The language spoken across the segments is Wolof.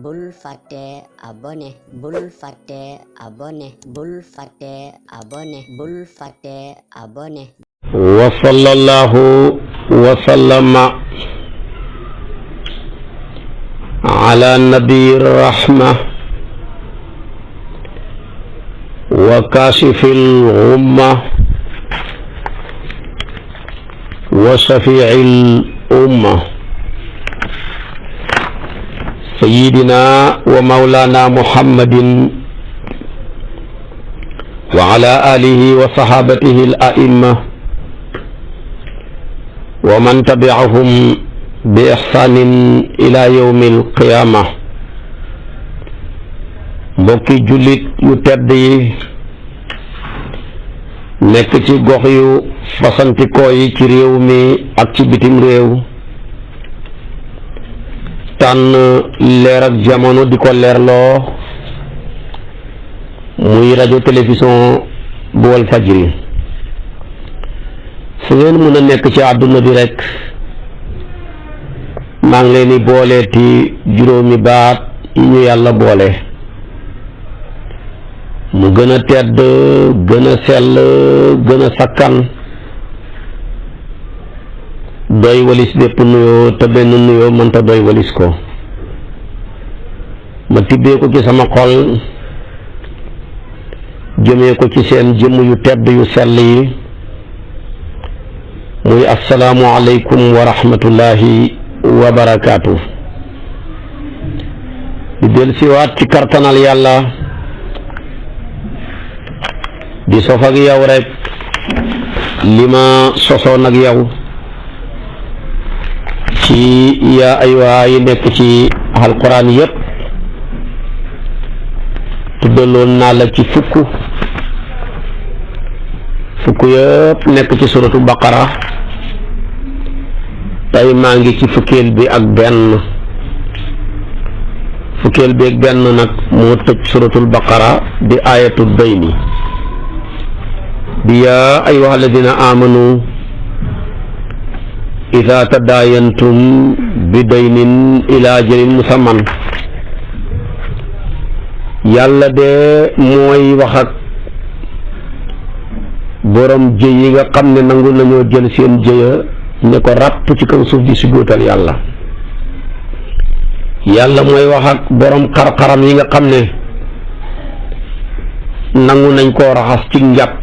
bul fàtte abonné bul fàtte abonné bul fàtte abonné bul fàtte abonné wa sallallahu wa sallama ala nabiyir rahma wa kashifil ghumma wa shafi'il umma sayyidina wa mawlana muhammadin wa ala alihi wa sahabatihi al a'imma wa man tabi'ahum bi ihsanin ila yawmil qiyaama. mbokki jullit yu tedd yi nekk ci gox yu fasantikoo yi ci réew mi ak ci bitim réew, tànn leer ak jamono di ko leerloo muy rajo télévision bu wal fajri. fu ngeen mën a nekk ci àdduna bi rekk maa ngi leen di booleeti juróomi baat yi ñu yàlla boole, mu gën a tedd, gën a sell, gën a sakkan, doy walis bépp nuyoo te benn nuyoo mënta doy walis ko. ma tibbee ko ci sama xol jëmee ko ci seen jëmm yu tedd yu sell yi, muy assalaamu aleykum wa rahmatullahi wa barakaatu. di del siwaat ci kartanal yàlla di sof ak yow rek li ma sosoon ak yow ci yaa ayyuhaa yi nekk ci alquran yépp. tuddaloon naa la ci fukk yépp nekk ci suratu baqara. tey maa ngi ci fukkeel bi ak benn nag moo tëj suratul baqara di ayatul dayni di yaa ayyuha alladina amanu ida tadaayantum bi daynin ila ajalin musamman. yàlla de mooy wax ak borom jëy yi nga xam ne nangu nañoo jël seen jëya ne ko ràpp ci kaw suuf di sujjóotal yàlla. yàlla mooy wax ak borom xar-xaram yi nga xam ne nangu nañ koo raxas ci njàpp,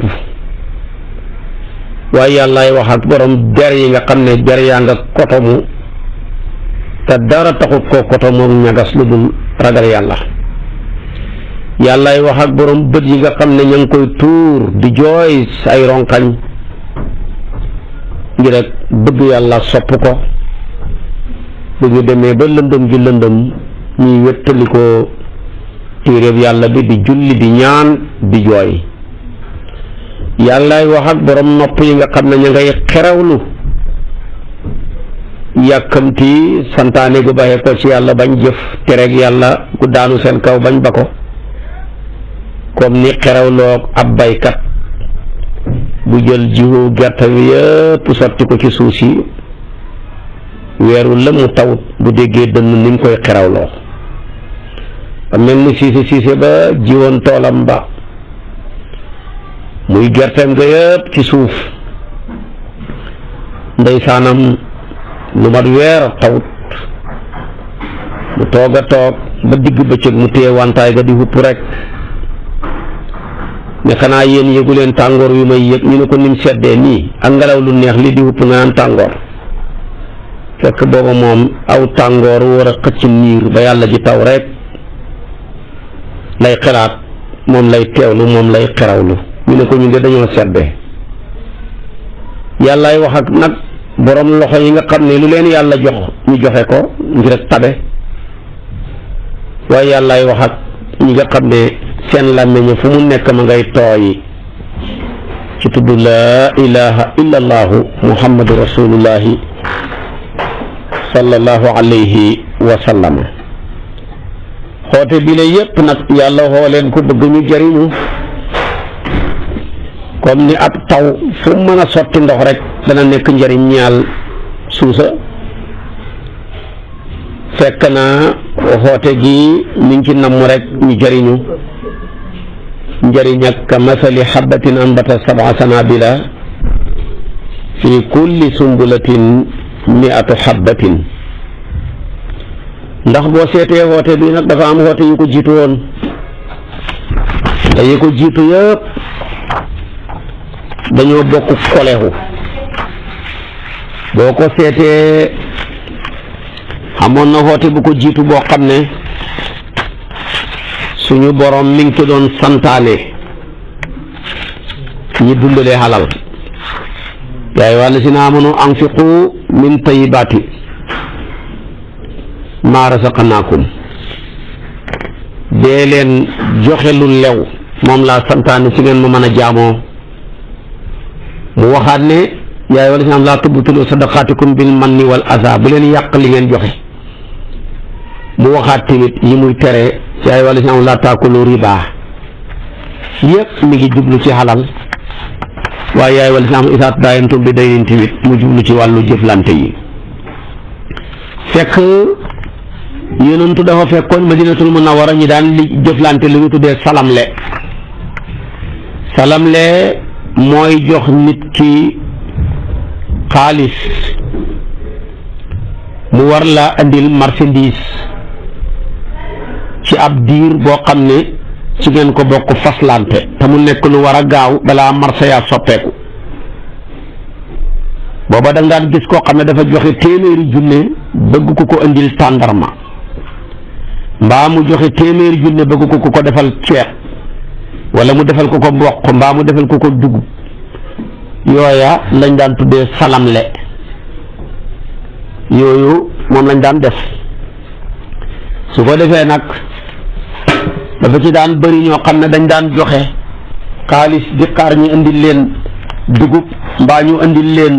waaye yàllaay wax ak borom der yi nga xam ne der yaa nga kotomu te dara taxut koo kotomu ñagas lu dul ragal yàlla. yàllaay wax ak borom bët yi nga xam ne ña ngi koy tuur di jooy ay ronkañ ngir rek bëgg yàlla sopp ko. bu ñu demee ba lëndëm gi lëndëm ñuy wéttali ko téeréeb yàlla bi di julli di ñaan di jooy. yàllaay wax ak borom nopp yi nga xam ne ña ngay xerewlu yàkkamti santaane gu baxee ko ci yàlla bañ jëf, tereeg yàlla gu daanu seen kaw bañ ba ko, comme ni xerewloo ab baykat bu jël jiwu gerte bi yëpp sotti ko ci suuf si, weeru la mu tawut bu déggee dënn ni mu koy xerawloo. mel ni siise ba jiwoon toolam ba muy gerteem ga yëpp ci suuf, ndeysaanam lu mat weer tawut mu toog a toog ba digg bëccëg mu téye wantaay ga di hupp rek ne xanaa yéen yëgu leen tàngoor yu may yëg. ñu ne ko nim seddee nii ak ngelaw lu neex li di hupp nga naan tàngoor. fekk booba moom aw tàngoor war a xëcc niir ba yàlla ji taw rek lay xelaat, moom lay teewlu, moom lay xerawlu. ñu ne ko ñu de dañoo sedde. yàllaay wax ak nag borom loxo yi nga xam ne lu leen yàlla jox ñu joxe ko ngir ak tabe, waaye yàllaay wax ak ñi nga xam ne seen làmmiñ fu mu nekk ma ngay tooyi ci tudd laa ilaha illa allahu muhammadu rasulullahi sallallahu alayhi wa sallam. xoote bi la yépp nag yàlla xoo leen ko bëgg ñu jëriñu, comme ni ab taw fu mën a sotti ndox rek dana nekk njëriñ ñaal suusa, fekk na xoote gi mi ngi ci namm rek ñu jëriñu njëriñ ak masali xabatin ambata sab'a sanabila fi kulli sumbulatin mi'atu xabatin. ndax boo seetee xoote bi nag dafa am xoote yu ko jiitu woon te yi ko jiitu yëpp dañoo bokk koleexu boo ko seetee amoon na xoote bu ko jiitu boo xam ne suñu borom mi ngi ko doon santaane ñi dundalee xalal yaa ayyuhaa llaziina aamanuu anfiqu min tayyibaati maa razaqnaakum dee leen joxe lu lew moom laa santaane ci ngeen ma mën a jaamoo mu waxaat ne yaa ayyuhaa llaziina laa tubtilu sadaqaatikum bil manni wal azaa bu leen yàq li ngeen joxe mu waxaat tamit yi muy tere yaa ayyuhaa llaziina laa taakulu riba yëpp mi ngi jublu ci xalal waaye yaa ayyuhaa llaziina izaa tadaayantum bi daynin tamit mu jublu ci wàllu jëflante yi fekk yonentu dafa fekkoon Madinatul Munawwara ñi daan li jëflante lu ñu tuddee salamle mooy jox nit ki xaalis mu war la andil marchandise ci ab diir boo xam ne ci ngeen ko bokk faslante te mu nekk lu war a gaaw balaa marché yaa soppeeku booba da nga daan gis koo xam ne dafa joxe téeméeri junne bëgg ku ko andil tàndarma mbaa mu joxe téeméeri junne bëgg ku ko defal ceeb wala mu defal ko mboq mbaa mu defal ko dugub yooya lañ daan tuddee salamle yooyu moom lañ daan def su ko defee nag dafa ci daan bëri ñoo xam ne dañ daan joxe xaalis di xaar ñu indil leen dugub mbaa ñu indil leen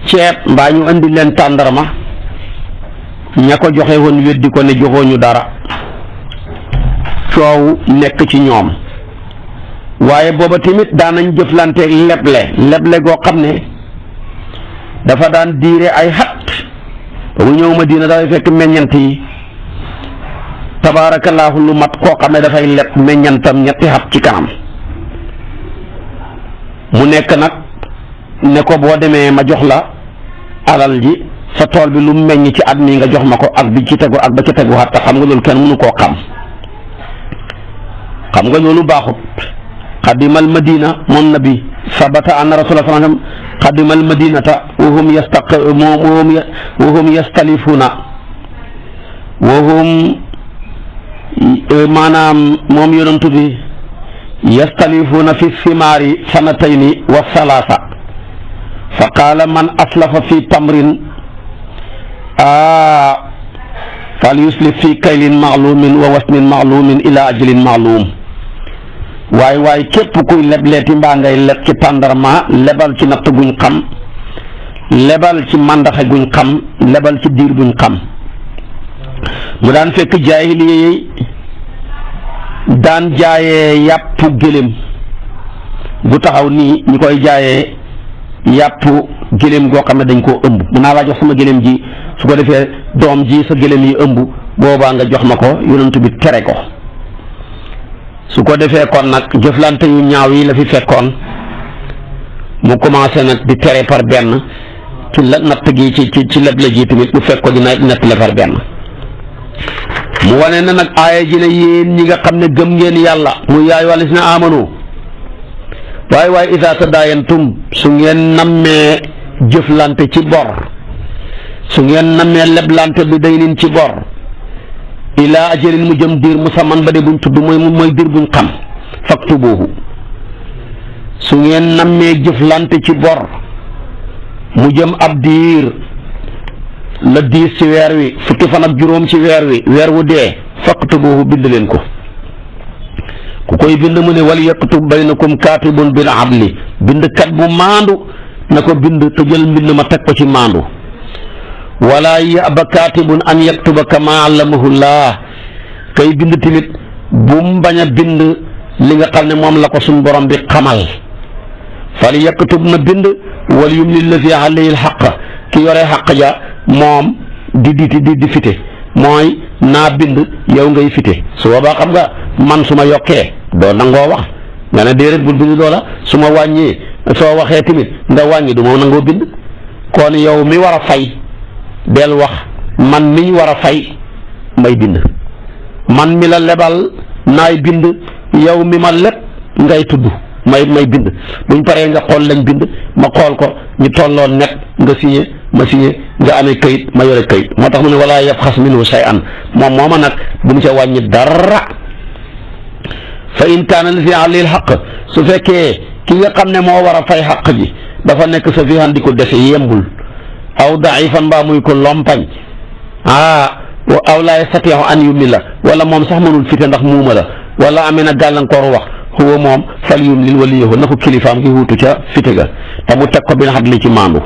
ceeb mbaa ñu indil leen tàndarma ña ko joxe woon weddi ko ne joxooñu dara coow nekk ci ñoom waaye booba tamit daanañ jëflanteeg leble goo xam ne dafa daan diire ay xat bu ñëw Madina dafay fekk meññant yi tabaarakallaahu lu mat koo xam ne dafay leb meññantam ñetti xat ci kanam mu nekk nag ne ko boo demee ma jox la alal ji sa tool bi lu meññ ci at mi nga jox ma ko ak bi ci tegu ak ba ci tegu xat xam nga loolu kenn mënu koo xam nga loolu baaxut qadimal madina moom nabi sabata anna rasulullah sallallahu alayhi wasallam qadimal madinata wa hum yastalifuna wa hum maanaam moom yonantu bi yastalifuna fi simaari sanatayni wa salaasa fa qaala man aslafa fi tamrin fal yuslif fi kaylin maalumin wa wasnin maalumin ila ajalin maalum waaye képp kuy lebleeti mbaa ngay leb ci tàndarma lebal ci natt guñ xam lebal ci màndaxe guñ xam lebal ci diir buñ xam mu daan fekk jaahiliya yi daan jaayee yàpp gëléem gu taxaw nii ñi koy jaayee yàpp gëléem goo xam ne dañ koo ëmb mun naa laa jox sama gëléem ji su ko defee doom ji sa gëléem yi ëmb boobaa nga jox ma ko yonent bi tere ko su ko defee kon nag jëflante yu ñaaw yi la fi fekkoon mu commencé nag di tere par benn ci la natt gi ci leb la ji tamit mu fekk ko dina natt la par benn mu wane na nag aaya ji ne yéen ñi nga xam ne gëm ngeen yàlla mu yaay wàlla si na amanu waaye iza tadaayantum su ngeen nammee jëflante ci bor su ngeen nammee leblante bi daynin ci bor ilaa ajalin mu jëm diir musamman ba de buñ tudd mooy diir buñ xam faktubuhu su ngeen nammee jëflante ci bor mu jëm ab diir la 10 ci weer wi fukki fan ak juróom ci weer wi weer wu dee faktubuhu bind leen ko ku koy bind mu ne wal yaktub baynakum kaatibun bil adli bindkat bu maandu na ko bind te jël mbind ma teg ko ci maandu wala yaba kaatibun an yaktuba kama allamahu llah kay bind tamit bu mu bañ a bind li nga xam ne moom la ko suñ borom bi xamal fal yaktub na bind wal yumlil lazi alayhi alxaq ki yore xaq ja moom di fite mooy naa bind yow ngay fite su boobaa xam nga man su ma yokkee doo nangoo wax nga ne déedéet bul bind loola su ma wàññee soo waxee tamit nga wàññi du ma nangoo bind kon yow mi war a fay del wax man miñ war a fay may bind man mi la lebal naay bind yow mi ma leb ngay tudd may bind buñ paree nga xool lañ bind ma xool ko ñu tolloo net nga signé ma signé nga amee kayit ma yore kayit moo tax mu ne wala yabxas minhu shay'an moom mooma nag bu mu ca wàññi dara fa in kaana li fi alil xaq su fekkee ki nga xam ne moo war a fay xaq ji dafa nekk sa fi handi ko dese yembul aw daifan mbaa muy ko lompañ aw laa yastatii'u an yumilla wala moom sax mënul fite ndax muuma la wala amee na gàllankooru wax huwa moom fal yumlil waliyuhu na ko kilifaam gi wuutu ca fite ga te mu teg ko bi xat li ci maandu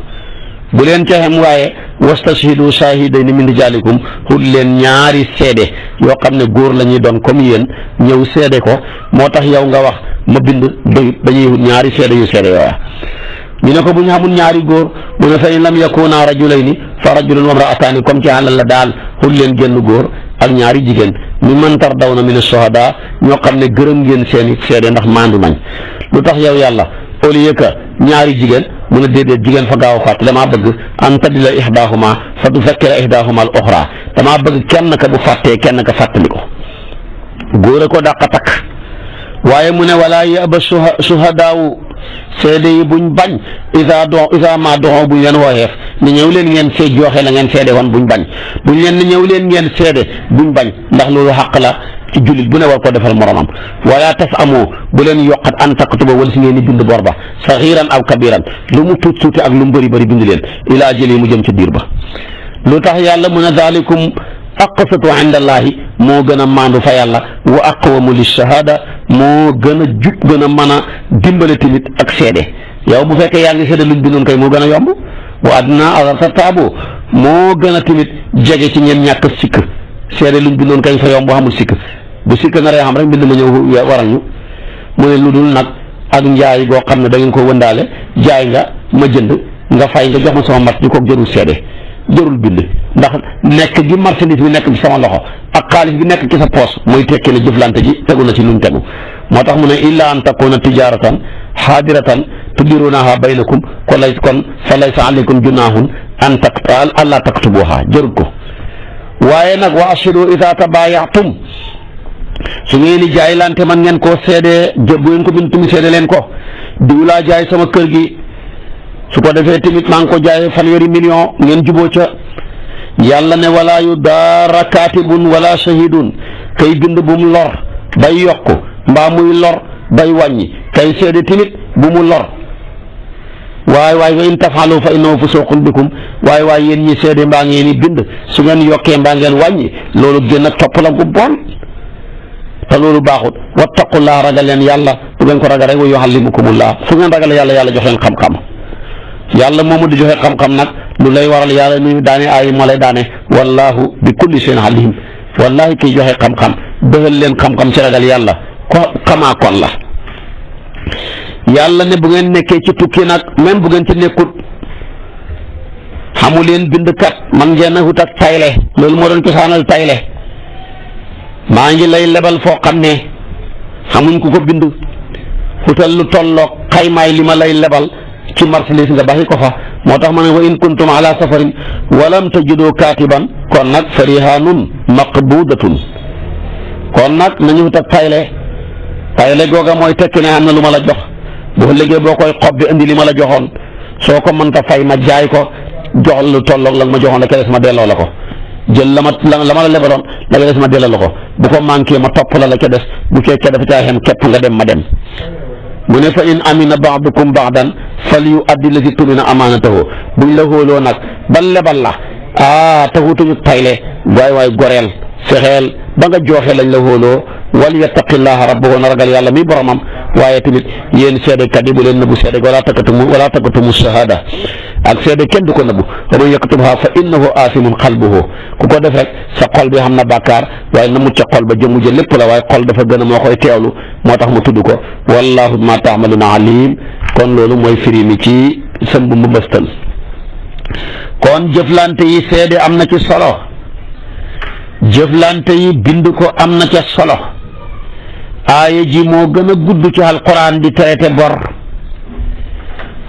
bu leen ca xem waaye wastashhidu shahidayni min rijaalikum xut leen ñaari seede yoo xam ne góor la ñuy doon comme yéen ñëw seede ko moo tax yow nga wax ma bind doyut dañuy wut ñaari seede yu seede yooya ñu ne ko bu ñu xamul ñaari góor mu ne fa in lam yakuna rajulayni fa rajulun wa imra'ataani comme ci àllal la daal xut leen génn góor ak ñaari jigéen mimman tardawna mina shuhadaa ñoo xam ne gërëm ngeen seeni seede ndax maandu nañ lu tax yow yàlla au lieu que ñaari jigéen mu ne déedéet jigéen fa gaaw a fàtte damaa bëgg an tadila ihdaahuma fa tuzakkira ihdaahuma al uxra damaa bëgg kenn ka bu fàttee kenn ka fàttali ko góor a ko dàq takk waaye mu ne wala yaba suhadaawu seede yi buñ bañ isa ma doxoo buñ leen wooxeef ni ñëw leen ngeen seed joxe la ngeen seede woon buñ bañ buñ leen ni ñëw leen ngeen seede buñ bañ ndax loolu xaq la ci jullit bu ne war ko defal moromam wala tas amoo bu leen yokkat an taktuba wala si ngeen ni bind bor ba saxiiran aw kabiran lu mu tuuti tuuti ak lu mu bëri bëri bind leen ilaa jëli mu jëm ci diir ba lu tax yàlla mu ne zalikum aqsatu inda allahi moo gën a maandu fa yàlla wa aqwamu lishahada moo gën a jub gën a mën a dimbale tamit ak seede yow bu fekkee yaa ngi seede luñ bindoon kay moo gën a yomb wa adna ala tartaabo moo gën a tamit jege ci ñeen ñàkk sikk seede luñ bindoon kay fa yomb bu xamul sikk bu sikk na ree xam rek mbind ma ñëw waral ñu mu ne lu dul nag ak njaay goo xam ne da ngeen ko wëndaale jaay nga ma jënd nga fay nga jox ma sama mat ñu ko jërul seede jërul bind ndax nekk gi marchandise bi nekk ci sama loxo ak xaalis bi nekk ci sa poos mooy tekki ne jëflante ji tegu na ci luñ tegu moo tax mu ne illa an takuna tijaratan xaadiratan tudirunaha baynakum kon fa laysa alaykum junahun an alla taktubuha jërul ko waaye nag wa ashidu ida tabayatum su ngeen di jaaylante man ngeen koo seede bu ngeen ko bind tamit seede leen ko diw laa jaay sama kër gi su ko defee tamit maa ngi ko jaayee fanweeri million ngeen juboo ca yàlla ne wala yu daara kaatibun wala shahidun kay bind bu mu lor bay yokk mbaa muy lor bay wàññi kay seede tamit bu mu lor waaye wa in tafalu fa innahu fusuqun bikum waaye yéen ñi seede mbaa ngeen ni bind su ngeen yokkee mbaa ngeen wàññi loolu gën a topp la gu bon te loolu baaxut wattaqullah ragal leen yàlla bu ngeen ko ragal rek wa yuallimukumullah fu ngeen ragal yàlla yàlla jox leen xam-xam yàlla moomu di joxe xam-xam nag lu lay waral yàlla nuy daane ay moo lay daane wallahu bi kulli shay'in alim wallahi kiy joxe xam-xam dëxal leen xam-xam ci ragal yàlla ko xamaa kon la yàlla ne bu ngeen nekkee ci tukki nag même bu ngeen ci nekkut xamu leen bindkat man ngeen a wut ak tayle loolu moo doon cosaanal tayle maa ngi lay lebal foo xam ne xamuñ ku ko bind wutal lu tolloog xaymaay li ma lay lebal ci marchandise nga baxi ko fa moo tax ma ne wa in kuntum ala safarin walam tajidu katiban kon nag farihanun maqbudatun kon nag nañu wut ak tayle googa mooy tekki ne am na lu ma la jox boo léegi boo koy xob bi indi li ma la joxoon soo ko mënta fay ma jaay ko jox lu tolloog la ma joxoon la ca des ma delloo la ko jël la ma la lebaloon la ca des ma delloo la ko bu ko manqué ma topp la ca des bu fekkee dafa caa xem képp nga dem ma dem mu ne fa in amina ba'dukum ba'dan fal yu'addi allazi tumina amaanatahu buñ la hóoloo nag ba lebal la taxutuñu tayle waay goreel fexeel ba nga jooxe lañ la hóoloo wal yattaqillaha rabbahu na ragal yàlla mi boromam waaye tamit yéen seedekat yi bu leen nëbbu seede wala takatumu shahada ak seede kenn du ko nëbbu wa man yaktubha fa innahu aasimun qalbuhu ku ko def rek sa xol bi xam na bàkkaar waaye na mucc xol ba jëmu jël lépp la waaye xol dafa gën a moo koy teewlu moo tax mu tudd ko wallahu ma ta'maluna alim kon loolu mooy firi mi ci sëmb mu bëstal kon jëflante yi seede am na ci solo jëflante yi bind ko am na ca solo. aaya ji moo gën a gudd ci alquran di traité bor.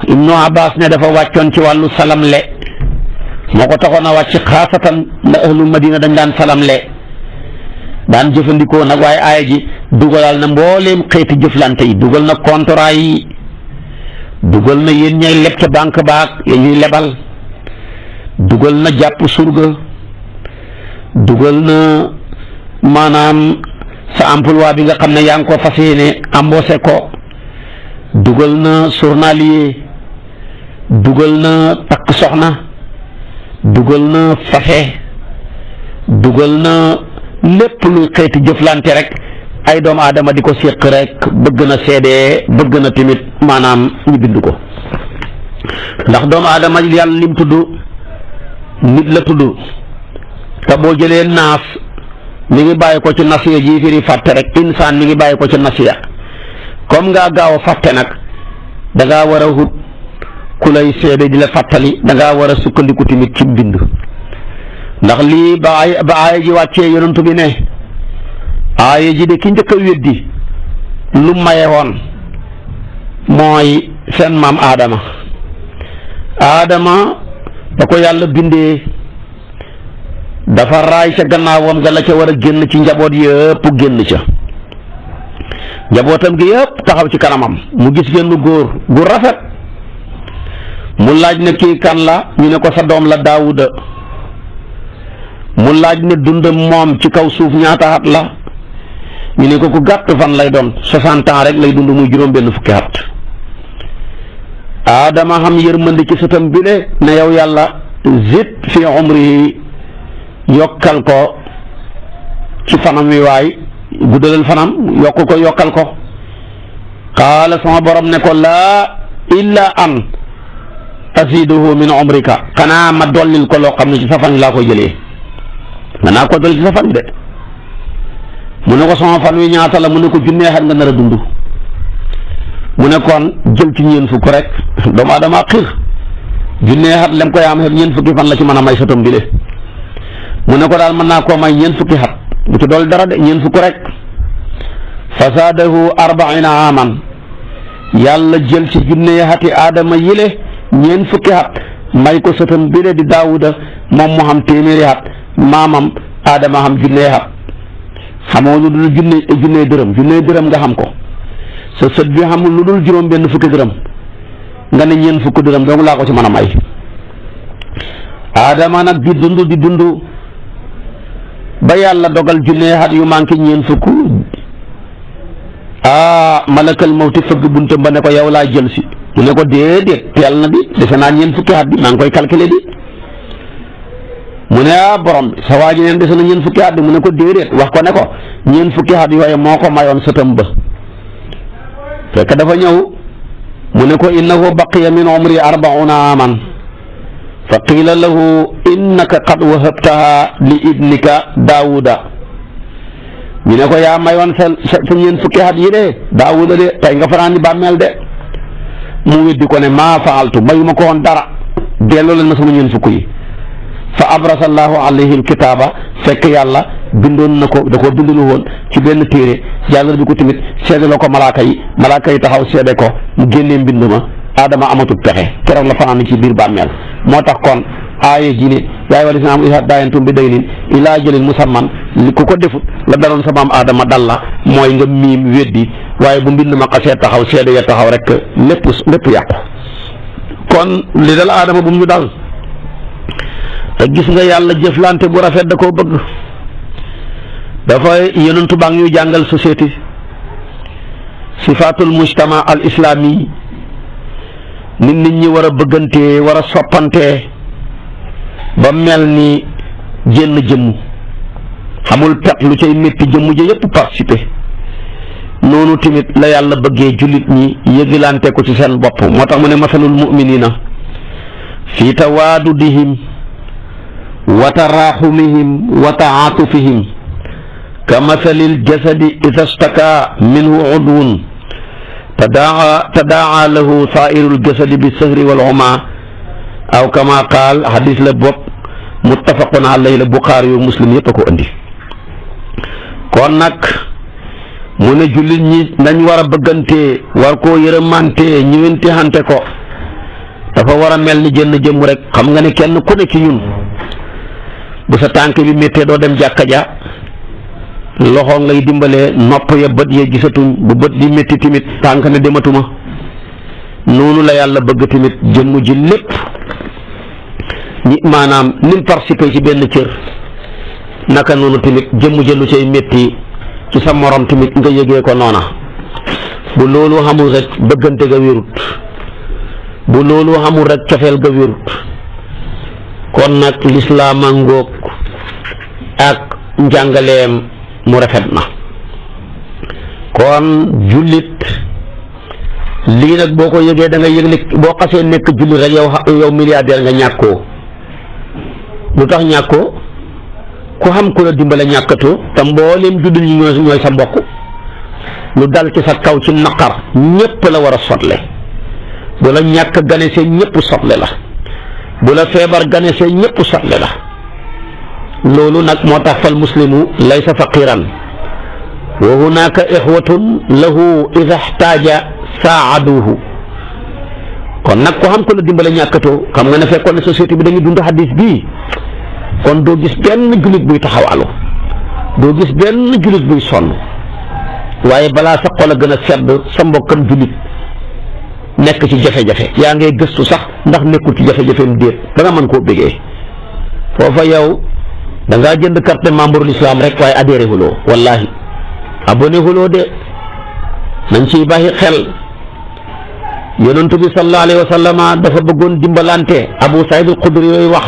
Ibnu Abbas ne dafa wàccoon ci wàllu salamle moo ko taxoon a wàcc xaasatan la ahlul madina dañ daan salamle daan jëfandikoo nag, waaye aaya ji dugalal na mbooleem xeeti jëflante yi, dugal na contrat yi, dugal na yéen ñay leb ca banque baag yéen ñuy lebal, dugal na jàpp surga, dugal na maanaam sa emploi bi nga xam ne yaa ngi ko fas yéene embauché ko, dugal na journalier, dugal na takk soxna, dugal na fase, dugal na lépp luy xeeti jëflante rek ay doomu aadama di ko séq rek bëgg na seede, bëgg na tamit maanaam ñu bind ko. ndax doomu aadama yàlla lim tudd nit la tudd, te boo jëlee naas mi ngi bàyyi ko ci nasiya ji firi fàtte rek, insaan mi ngi bàyyi ko ci nasiya. comme ngaa gaaw a fàtte nag da ngaa war a wut ku lay seede di la fàttali, da ngaa war a sukkandiku tamit ci bind. ndax lii ba aaya ji wàccee yonent bi ne aaya ji de ki njëkk a weddi lu maye woon mooy seen maam Aadama da ko yàlla bindee dafa raay ca gannaawam ga la ca war a génn ci njaboot yëpp génn ca. njabootam gi yëpp taxaw ci kanamam mu gis genn góor gu rafet mu laaj ne kii kan la, ñu ne ko sa doom la Daawuda. mu laaj ne dundam moom ci kaw suuf ñaata at la, ñu ne ko ku gàtt fan lay doon 60 ans rek lay dund, muy juróom-benn fukki at. Aadama xam yërmandi ci sëtam bile ne yow yàlla zid fi umri, yokkal ko ci fanam wi waay, guddalal fanam, yokk ko yokkal ko. qaala sama borom ne ko laa illa an aziduhu min umrika, xanaa ma dollil ko loo xam ne ci sa fan laa koy jëlee. danaa ko dolli ci sa fan de. mu ne ko sama fan wi ñaata la, mu ne ko junnee xat nga nar a dund. mu ne kon jël ci ñeen fukk rek, doomu aadama xiir, junnee xat lem koy am xel ñeen fukki fan la ci mën a may sëtam bi le. mu ne ko daal mën naa koo may ñeen fukki xat, bu ci dool dara de, ñeen fukk rek. fasaadahu 40 aaman, yàlla jël ci junnee xati aadama yile ñeen fukki xat may ko sëtam bi le di Daawuda, moom mu xam téeméeri xat, maamam aadama xam junnee xat. xamoo lu dul junnee dërëm nga xam ko, sa sët bi xamul lu dul juróom-benn fukki dërëm, nga ne ñeen fukki dërëm dong laa ko ci mën a may. aadama nag di dund ba yàlla dogal junnee xat yu manqué ñeen fukk. malakal mawti fëgg buntam ba ne ko yow laa jël si. mu ne ko déedéet teel na di, defe naa ñeen fukki xat bi maa ngi koy calculer di. mu ne borom bi sa waa ji neen dese na ñeen fukki at bi, mu ne ko déedéet, wax ko ne ko ñeen fukki at yooyu moo ko mayoon sëtam ba. fekk dafa ñëw mu ne ko innahu baqiya min umri 40 aaman fa qiila lahu innaka qad wahabtaha li ibnika Daawuda. ñu ne ko yaa mayoon sa ñeen fukki at yi de Daawuda de, tey nga fanaan ni bàmmeel de. mu weddi ko ne maa faaltu, mayuma ko woon dara, delloo leen ma sama ñeen fukk yi. fa abrasa allahu alayhi alkitaaba, fekk yàlla bindoon na ko, da koo bindalu woon ci benn téere, jàllal bi ko tamit seede la ko malaaka yi taxaw seede ko, mu génnee mbind ma. Aadama amatul pexe, keroog la fanaan ci biir bàmmeel. moo tax kon aaya ji ne yaa ayyuhal laziina aamanuu izaa tadaayantum bi daynin ilaa ajalin musamman, li ku ko defut la daloon sa maam Aadama dal la, mooy nga miim weddi, waaye bu mbind ma xasee taxaw seede ya taxaw rek lépp yàqu. kon li dal Aadama bu mu ñu dal. te gis nga yàlla jëflante bu rafet da koo bëgg. dafay yonentu baa ngi ñuy jàngal société, sifaatul mujtama al islami, nit ñi war a bëggantee, war a soppantee ba mel ni jenn jëmm, xamul pet lu cay métti jëmm ja yépp participer. noonu tamit la yàlla bëggee jullit ñi yëgilante ko ci seen bopp. moo tax mu ne masalul mu'minina fi tawaadudihim wa taraaxumihim wa taatufihim ka masalil jasadi ida staka minhu udwun tadaa lahu saa'irul jasadi bi sahri wal huma aw kama qaal hadis la bopp muttafaqun alayhi la Buxaari yu Muslim yëpp a ko andi. kon nag mu ne jullit ñi nañ war a bëggante war koo yërëmante ñëwante xante ko dafa war a mel ni jënn jëmm rek. xam nga ne kenn ku ne ci ñun bu sa tànk bi méttee doo dem jàkka ja loxo ngay dimbalee, nopp ya bët ya gisatuñ, bu bët di métti tamit tànk ne dematuma. noonu la yàlla bëgg tamit jëmm ji lépp ñi maanaam nim participé ci benn cër naka noonu tamit jëmm ji lu cay métti ci sa morom tamit nga yëgee ko noona. bu loolu xamul rek bëggante ga wérut, bu loolu xamul rek cofeel ga wérut. kon nag lislaam a ngóog ak njàngaleem mu rafet na. kon jullit lii nag boo ko yëgee da nga yëg ne boo xasee nekk jullit rek yow milliardaire nga ñàkkoo. lu tax ñàkkoo? ku xam ku la dimbale ñàkkatoo te mbooleem jullit ñi ñooy sa mbokk. lu dal ci sa kaw ci naqar ñépp la war a sotle. bu la ñàkk ganesee ñépp sotle la, bu la feebar ganesee ñépp sotle la. loolu nag moo tax fal muslimu laysa faqiran wa hunaka ixwatun lahu ida xtaaja saaduhu. kon nag ko xam ko la dimbale ñàkkatoo, xam nga ne fekkoon ne société bi dañuy dund xadis bii kon doo gis benn jullit buy taxawalu, doo gis benn jullit buy sonn. waaye balaa sa xol a gën a sedd sa mbokkam jullit nekk ci jafe-jafe yaa ngay gëstu sax ndax nekkul ci jafe-jafeem déet ba nga mën koo bégee. foofa yow da ngaa jënd carte membre l'islam rek waaye adhéré huloo, wallahi abonné huloo de. nañ ciy bàyyi xel. yonentu bi sallallahu alayhi wa sallam dafa bëggoon dimbalante. Abu Saïd al-Xudri yooyu wax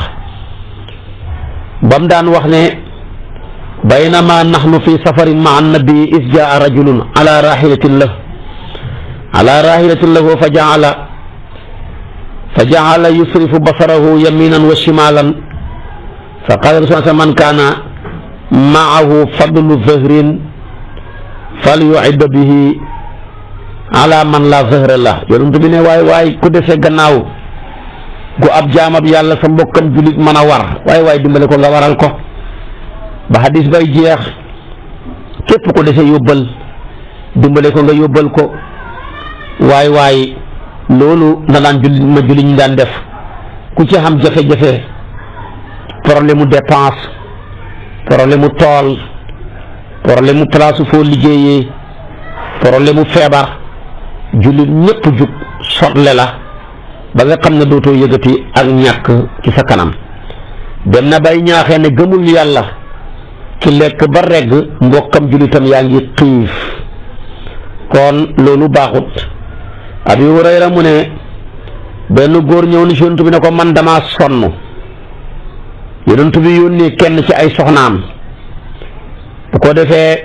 bam daan wax ne baynama nahnu fi safarin maa annabi is jaa rajulun ala rahilatin lahu fa jaala yusrifu basarahu yaminan wa shimalan fa qala rasul man kaana maahu fadlu zahrin falyu'id bihi ala man la zahra la. yonent bi ne waay ku defee gannaaw gu ab jaamab yàlla sa mbokkam julit mën a war waay dimbale ko nga waral ko ba hadis bay jeex. képp ko defee yóbbal dimbale ko nga yóbbal ko. waay loolu na daan julli ñu daan def. ku ci xam jafe-jafe, problème mu dépense, problème mu tool, problème mu place foo liggéeyee, problème mu feebar, jullit ñépp jug sotle la ba nga xam ne dootoo yëgati ak ñàkk ci sa kanam. dem na bay ñaaxee ne gëmul yàlla ki lekk ba regg mbokkam jullitam yaa ngi xiif. kon loolu baaxut. Abi Hurayra mu ne benn góor ñëw ni yonent bi ne ko man damaa sonn. yonent bi yónnee kenn ci ay soxnaam. bu ko defee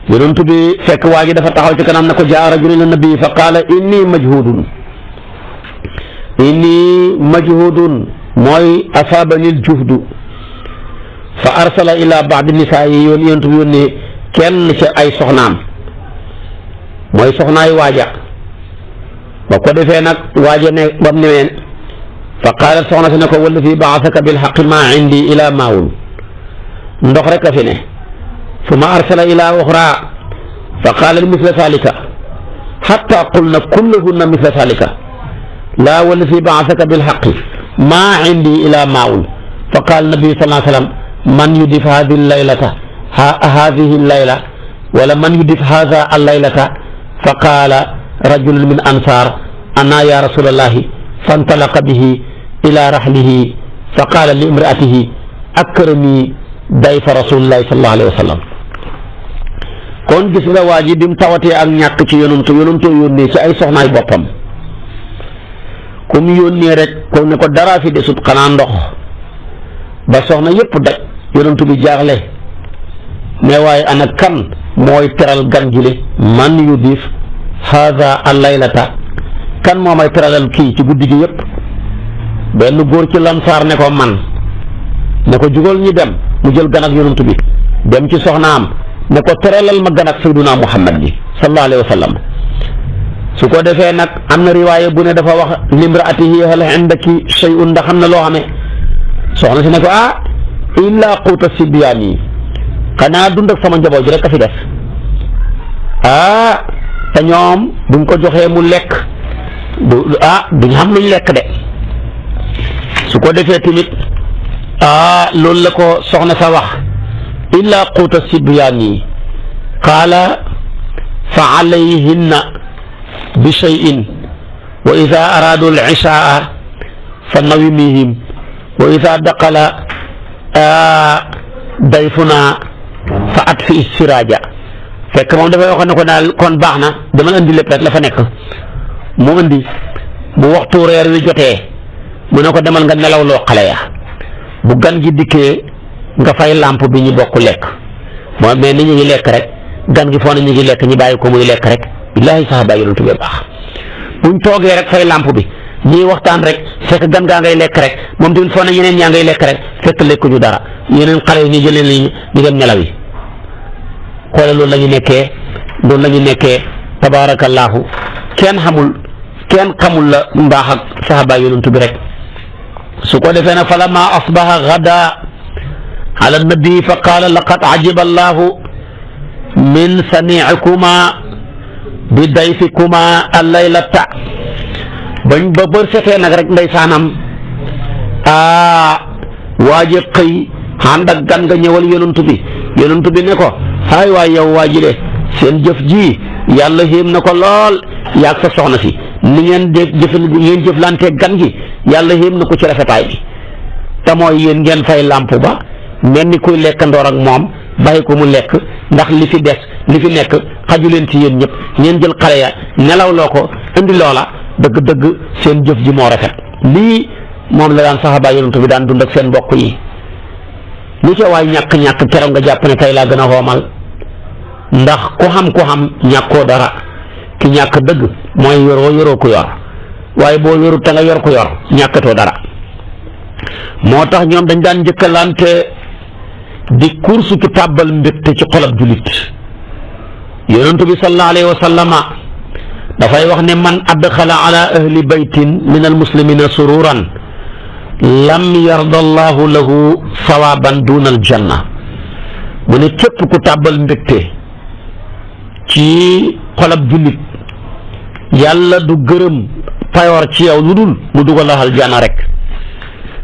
yonent bi fekk waa ji dafa taxaw ci kanam ne ko jaa rajulun ila nabi fa qaala inni majhudun mooy asaabani aljuhdu fa arsala ila baadi nisaa yi yonent bi yónnee kenn ci ay soxnaam mooy soxnaay waaja. ba ko defee nag waaja ne bam neween fa qaalat soxna si ne ko walladi baasaka bilxaqi maa indi ila maawun ndox rek a fi ne. summa arsala ila uxra fa qaala misla zalika xatta qulna kullahunna misla zalika laa walladi baasaka bilxaqi maa indi ila maawun fa qaala nabi sallallahu alayhi wa sallam man yudif hadihi layla wala man yudif hada allaylata fa qaala rajulun min ansaar ana ya rasulallahi fantalaqa bihi ila rahlihi fa qaala li imraatihi akrami dayfa rasulillahi sallallahu alayhi wa sallam. kon gis nga waa ji bi mu tawatee ak ñàkk ci yonantoo yónnee ci ay soxnaay boppam ku mu yónnee rek ko ne ko dara fi desut xanaa ndox ba soxna yépp daj yonantu bi jaaxle ne waaye ana kan mooy teral gan gile man yudif haada allaylata kan moo may teralal kii ci guddi gi yépp. benn góor ci lansaar ne ko man ne ko jugal ñi dem mu jël gan ak yonent bi dem ci soxnaam ne ko teralal ma gan ak sayduna muhammad bi sallallahu alayhi wa sallam. su ko defee nag am na riwaaya bu ne dafa wax limraatihi hal indaki shay'un ndax xam na loo xamee soxna si ne ko illa quuta sibyaani xanaa dund ak sama njaboot ji rek a fi def te ñoom buñ ko joxee mu lekk duñ xam luñ lekk de su ko defee tamit loolu la ko soxna sa wax illa quuta sibyaani qaala fa alayhinna bi shay'in wa ida araadu al ishaa fa nawimihim wa ida daqala dayfuna fa atfi siraaja fekk moom dafay wax ne ko daal kon baax na dama indi lépp rek la fa nekk mu indi bu waxtu reer wi jotee mu ne ko demal nga nelaw loo xale ya bu gan gi dikkee nga fay lampe bi ñu bokk lekk moo mais ni ñu ngi lekk rek gan gi foo na ñu ngi lekk ñu bàyyi ko muy lekk rek billaahi sax bàyyi lu tubee baax buñ toogee rek fay lampe bi ñuy waxtaan rek fekk gan gaa ngay lekk rek moom tamit foo na ñeneen ñaa ngay lekk rek fekk lekkuñu dara yeneen xale yi ñu jëlee li ñu dem nelaw yi xoole loolu la ñu nekkee tabaarakallaahu kenn xamul la mbaax ak saxaaba yonent bi rek su ko defee nag falamma asbaha gada ala nabi fa qaala laqad ajiba allahu min saniicikuma bi dayfikuma allaylata bañ ba bër setee nag rek ndeysaanam waaje xëy ànd ak gan nga ñëwal yonent bi ne ko ay waay yow waa ji de seen jëf ji yàlla xéem na ko lool yaag sa soxna si ni ngeen jëflante gan gi yàlla xéem na ko ci rafetaay bi te mooy yéen ngeen fay làmp ba mel ni kuy lekk ndoor ak moom bàyyi ko mu lekk ndax li fi nekk xaju leen ci yéen ñëpp ngeen jël xale ya nelaw loo ko indi loola dëgg-dëgg seen jëf ji moo rafet lii moom la daan saxaaba yonent bi daan dund ak seen mbokk yi lu ca waay ñàkk keroog nga jàpp ne tey laa gën a xoomal ndax ku xam ñàkkoo dara ki ñàkk dëgg mooy yoroo ko yor waaye boo yorut te nga yor ko yor ñàkkatoo dara moo tax ñoom dañ daan njëkkalante di kursu ki tàbbal mbégte ci xolab julit yonent bi sallallahu alayhi wa sallama dafay wax ne man adxala ala ahli baytin min almuslimina sururan lam yarda allahu lahu sawaban duna aljanna mu ne képp ku tàbbal mbégte ci xolab jullit yàlla du gërëm payoor ci yow lu dul mu dugal la aljanna rek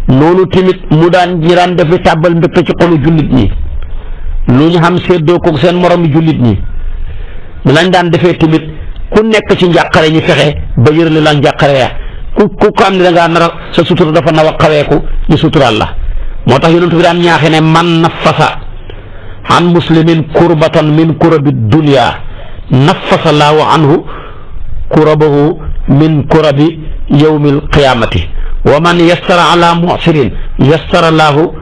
noonu tamit ñi daan defi tàbbal mbégte ci xolu jullit ñi lu ñu xam séddoo ko seen moromi jullit ñi lañ daan defee tamit ku nekk ci njàqare ñu fexe ba yërale la njàqare ya ku am ne da ngaa nar sa sutura dafa naw a xaweeku ñu suturaal la moo tax yonent bi daan ñaaxe ne man nafasa an muslimin kurbatan min kurabi dunya nafasa laahu anhu kurabahu min kurabi yawmil qiyamati wa man yassara ala mu'sirin yassara laahu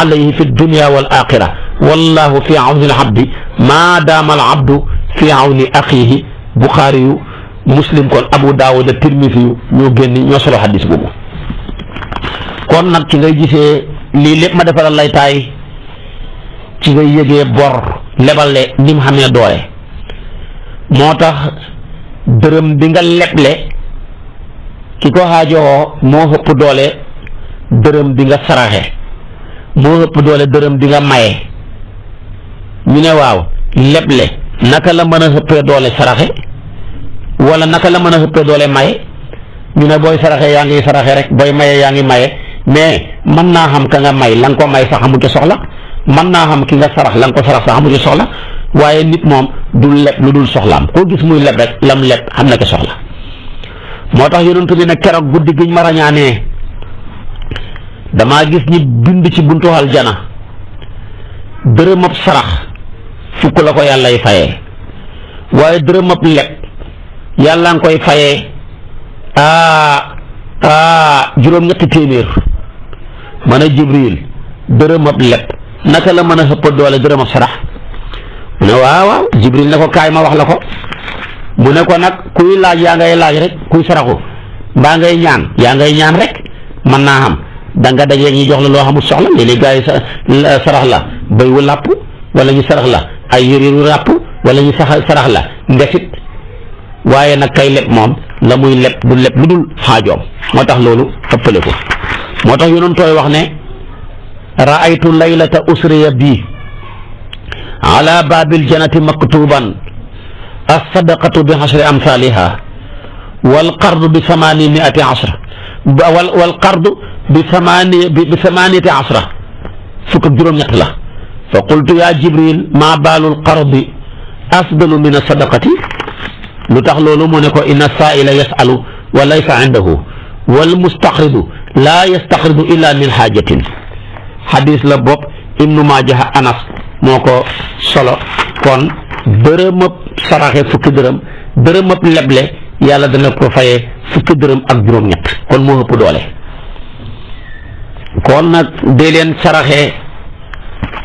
alayhi fi dunya wal axira wallahu fi awni al abdi ma daama al abdu fi awni axihi Buxaari yu Muslim kon Abu Daawud Tirmisi yu ñoo solo xaddis boobu kon nag ci ngay gisee lii lépp ma defaral lay taay ci ngay yëgee bor lebale ni mu xamee doole moo tax dërëm bi nga leble ki ko xaajoo moo ëpp doole dërëm bi nga saraxe moo ëpp doole dërëm bi nga maye ñu ne waaw leble naka la mën a ëppee doole saraxe wala naka la mën a ëppee doole maye ñu ne booy saraxe yaa ngi saraxe rek booy maye yaa ngi maye mais mën naa xam ka nga may la nga ko may sax amu ci soxla mën naa xam ki nga sarax la nga ko sarax sax amu ci soxla waaye nit moom du leb lu dul soxlaam koo gis muy leb rek lam leb xam na ko soxla moo tax yonent bi ne keroog guddi giñ ma rañaanee damaa gis ñi bind ci buntu aljana dërëmab sarax fukk la ko yàllay fayee waaye dërëmab leb yàlla nga koy fayee juróom-ñetti téeméer mën a Jibril dërëmab leb naka la mën a xëpp doole dërëmab sarax mu ne waaw Jibril ne ko kaay ma wax la ko mu ne ko nag kuy laaj yaa ngay laaj rek kuy saraxu mbaa ngay ñaan yaa ngay ñaan rek mën naa xam da nga dajee ñi jox la loo xamul soxla léeg-léeg gars yi sarax la béy wu làpp wala ñu sarax la ay yëre yu ràpp wala ñu sarax la ndesit waaye nag kay leb moom la muy leb du leb lu dul xaajoom moo tax loolu ëppale ko moo tax yonent tooy wax ne raaytu laylata usriya bii ala baabil jannati maktuban as-sadaqatu bi ashri amthaliha wal qardu bi samaniyati ashra wal qardu bi samaniyati ashra fukk ak juróom-ñett la fa qultu ya Jibril ma baalul qardi afdalu min as-sadaqati lu tax loolu mu ne ko inna saa'ila yas'alu wa laysa indahu wal mustaqridu laa yastaqridu illa min haajatin xadis la bopp Ibnu Maaja Anas moo ko solo kon dërëmëb saraxe fukki dërëm dërëmëb leble yàlla dana ko fayee fukki dërëm ak juróom-ñett kon moo ëpp doole kon nag dee leen saraxe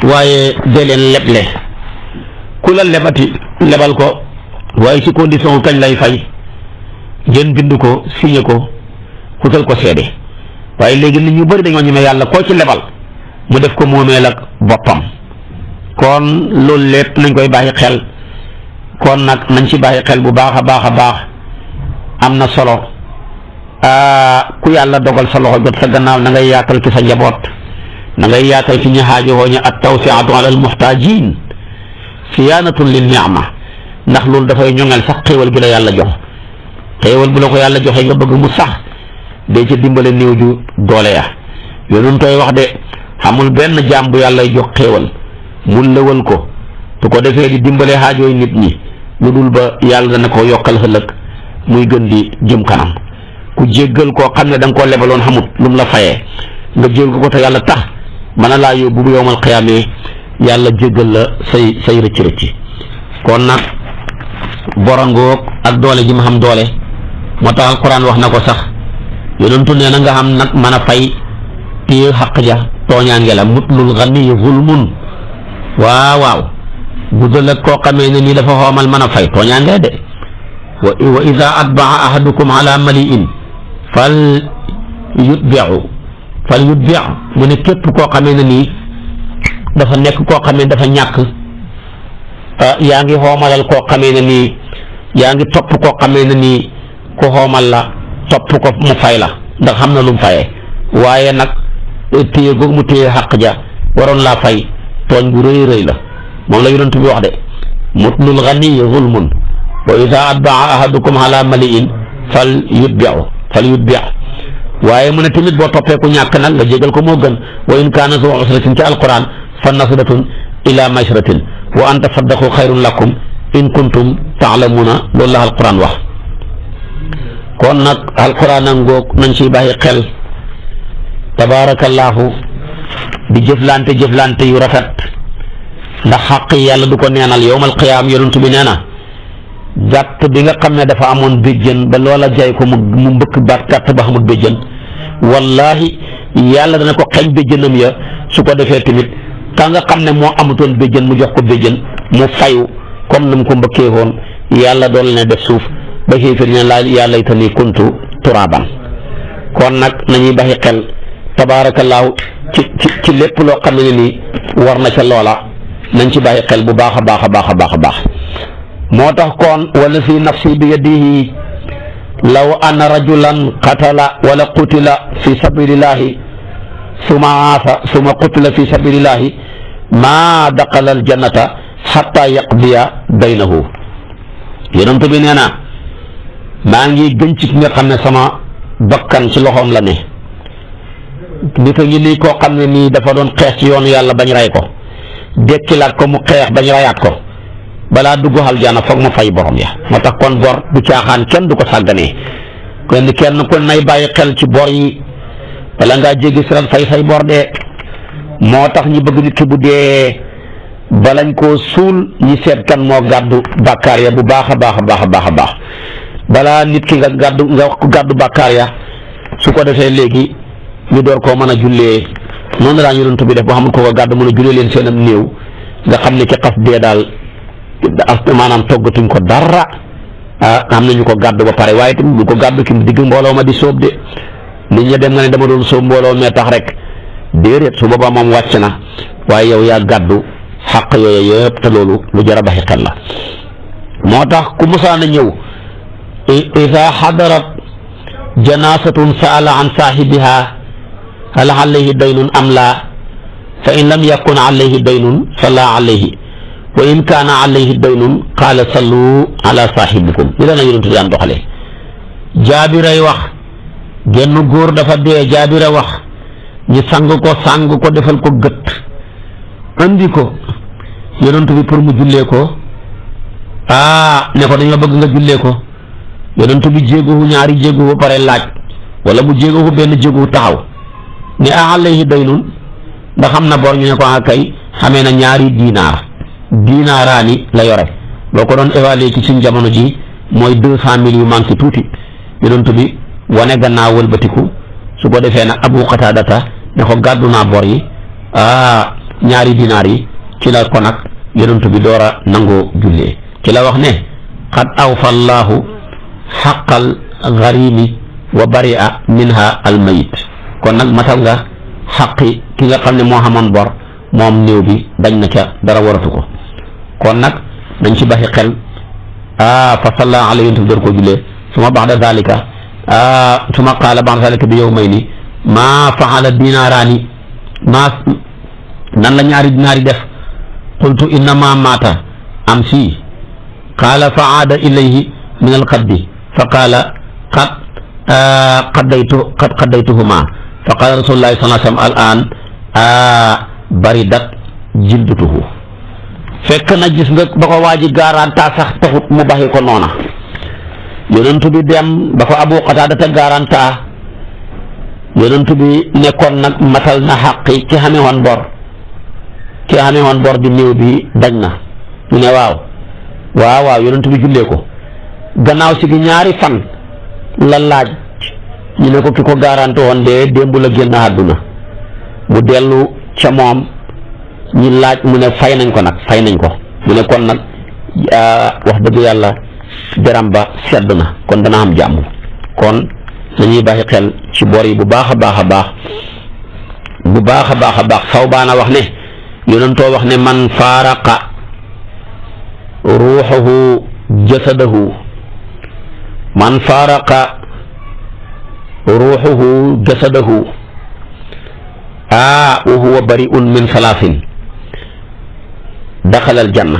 waaye dee leen leble ku la lebati lebal ko waaye ci condition kañ lay fay ngeen bind ko signé ko kutal ko seede waaye léegi nit ñu bëri dañoo ñeme yàlla koo ci lebal mu def ko moomeel ak boppam kon loolu lépp nañ koy bàyyi xel kon nag nañ ci bàyyi xel bu baax a baax a baax am na solo ku yàlla dogal sa loxo jot sa gannaaw na ngay yaatal ci sa njaboot na ngay yaatal ci ñi xaajowoo ñi at tawsiatu ala al muhtajin siyaanatun lin ni'ma ndax loolu dafay ñoŋal sax xéewal gi la yàlla jox xéewal bu la ko yàlla joxee nga bëgg mu sax dee ca dimbale néew ju doole ya yooyu tooy wax de xamul benn jaam bu yàlla jox xéewal mu lëwal ko su ko defee di dimbale xaajooy nit ñi lu dul ba yàlla dana ko yokkal ëllëg muy gën di jëm kanam ku jéggal koo xam ne da nga koo lebaloon xamut lu mu la fayee nga jéggal ko te yàlla tax mën a laa yóbbu bu yowmal xiyaamee yàlla jéggal la say rëcc-rëcc kon nag borangoog ak doole ji ma xam doole moo tax alquran wax na ko sax yonentu nee na nga xam nag mën a fay téye xaq ja tooñaange la mutlul ganiyi zulmun waaw guddal ak koo xamee ne nii dafa xoomal mën a fay tooñaange de wa ida atbaa ahadukum ala maliin fal yutbiu mu ne képp koo xamee ne nii dafa nekk koo xamee dafa ñàkk yaa ngi xoomalal koo xamee ne nii yaa ngi topp koo xamee ne nii ku xoomal la topp ko mu fay la ndax xam na lu mu fayee waaye nag téye googu mu téye xaq ja waroon laa fay tooñ bu rëy rëy la moom la yonent bi wax de mutlul ganiyi zulmun wa ida atbaa ahadukum ala maliin fal yutbi waaye mu ne tamit boo toppee ku ñàkk nag nga jégal ko moo gën wa in kaana zu usratin ci alquran fa nasratun ila maysratin wa an tasaddaqu xayrun lakum in kuntum taalamuuna loolu la alquran wax kon nag alquran a ngoog nañ ciy bàyyi xel tabaarakallaahu di jëflante yu rafet ndax xaq yàlla du ko neenal yowmal qiyaam yonent bi nee na gàtt bi nga xam ne dafa amoon béjjën ba loola jay ko mu mbëkk baat gàtt ba xamul béjjën wallahi yàlla dana ko xeñ béjjënam ya su ko defee tamit ka nga xam ne moo amutoon béjjën mu jox ko béjjën mu fayu comme na mu ko mbëkkee woon yàlla doon ne def suuf ba xiifir ne laa yaa laytanii kuntu turaaban kon nag nañuy baxi xel tabaarakallaahu ci lépp loo xam ne nii war na ca loola nañ ci bàyyi xel bu baax a baax a baax a baax a baax moo tax kon wala fi nafsi bi yadihi law anna rajulan qatala wala qutila fi sabilillahi suma aasa suma qutila fi sabilillahi maa daqala aljannata xatta yaqdiya baynahu yonent bi nee na maa ngi gën ci ki nga xam ne sama bakkan ci loxoom la ne nit a ngi nii koo xam ne nii dafa doon xeex ci yoonu yàlla bañ rey ko dekkilaat ko mu xeex bañ rayaat ko balaa dugg aljana foog mu fay borom ya moo tax kon bor du caaxaan kenn du ko sàgganee kenn ku nay bàyyi xel ci bor yi bala ngaa jéggi siral fay say bor de moo tax ñi bëgg nit ki bu dee balañ koo suul ñi seet kan moo gàddu bàkkaar ya bu baax a baax a baax a baax a baax balaa nit ki nga gàddu bàkkaar ya su ko defee léegi ñu door koo mën a jullee noonu laa ñu doon bi def boo xamul ko ko gàddu mën a jullee leen seen am néew nga xam ne ci xas dee daal maanaam toggatuñ ko dara am nañu ko gàddu ba pare waaye tamit bu ko gàddu ki digg mbooloo ma di sóob de nit ñi dem nga ne dama doon sóob mbooloo mee tax rek déedéet su boobaa moom wàcc na waaye yow yaa gàddu xaq yooyu yëpp te loolu lu jar a baxi xel la moo tax ku musaana ñëw ida xadarat janasatun saala an saahibiha hal alayhi daynun am laa fa in lam yakun alayhi daynun fa laa alayhi wa in kaana alayhi daynun qaala sallu ala saahibikum li la na yonent bi daan doxalee. Jaabiray wax genn góor dafa dee Jaabira wax ñu sang ko defal ko gët andi ko yonent bi pour mu jullee ko ne ko dañoo bëgg nga jullee ko yonent bi jéegowu ñaari jéego ba pare laaj wala mu jéegowu benn jéego taxaw ne alayhi daynun ndax xam na bor ñu ne ko kay xamee na ñaari diinaaraani la yore boo ko doon évaluer ci suñ jamono ji mooy 200,000 yu manqué tuuti yonent bi wane gannaaw wëlbatiku su ko defee nag Abu Qataadata ne ko gàddu naa bor yi ñaari dinaar yi ci la ko nag yonent bi door a nangoo jullee ci la wax ne qad awfa llaahu xaqal garimi wa bari'a minha almayit kon nag matal nga xaqi ki nga xam ne moo xamoon bor moom néew bi dañ na ca dara waratu ko kon nag dañ ci baxi xel fa salla alayhi yonent bi door koo jullee suma baxda zalika suma qaala baxda zalika bi yawmayni maa faala dinaaraani nan la ñaari dinaari def qultu innama maata am si qaala fa aada ilayhi min alqaddi fa qaala qad qaddaytuhuma fa qaala rasulullahi sallallahu alayhi wa sallam al baridat jildutuhu fekk na gis nga ba ko waaji garanta sax taxut mu baxi ko noona yonent bi dem ba ko Abu Qataadata garanta yonent bi nekkoon nag matal na xaqi ki xamee woon bor bi néew bi dañ na ñu ne waaw yonent bi jullee ko gannaaw si gi ñaari fan la laaj ñu ne ko ki ko garanti woon de démb la génn àdduna mu dellu ca moom ñi laaj mu ne fay nañ ko mu ne kon nag wax dëgg yàlla deram ba sedd na kon dana am jàmm kon nañuy bàyyi xel ci bor yi bu baax a baax Sawbaana wax ne yonentoo wax ne man faaraqa ruuxuhu jasadahu wa huwa bari'un min salaasin daxala aljanna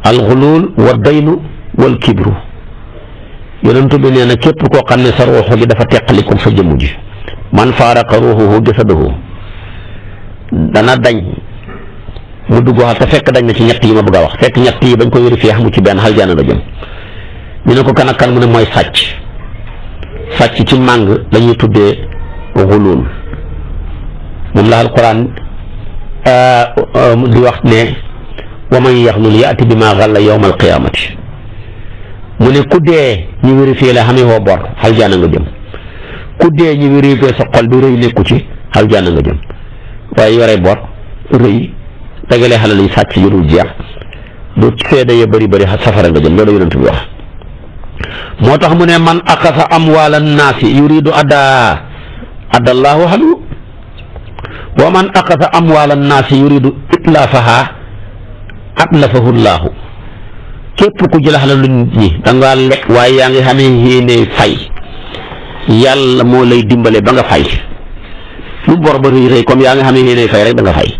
alxuluul wa daynu wal kibru yonent bi nee na képp koo xam ne sa ruuxu gi dafa teqaliku sa jëmm ji man faaraqa ruuxuhu jasadahu dana dañ mu dugg xal te fekk dañ na ci ñett yi ma bëgg a wax fekk ñett yi bañ ko vérifié xamu ci benn aljana la jëm ñu ne ko kan ak kan mu ne mooy sàcc ci màng la ñuy tuddee xuluul moom la alquran di wax ne wa man yaxlul yaati bi ma xalla yawma alqiyamati mu ne ku dee ñu vérifié la xamee woo bor aljana nga jëm ku dee ñu vérifié sa xol bi rëy nekku ci aljana nga jëm waaye yore bor rëy dagale xalal yi sàcc yu dul jeex du seede ya bëri safara nga jëm loolu yonent bi wax moo tax mu ne man akasa amwaala naasi yuridu addallahu halu wa man akasa amwaala naasi yuridu itlaafaha atlafahu llaahu képp ku jël xalalu nit ñi da ngaa lekk waaye yaa ngi xamee yéene fay yàlla moo lay dimbale ba nga fay lu bor ba rëy comme yaa ngi xamee yéene fay rek da nga fay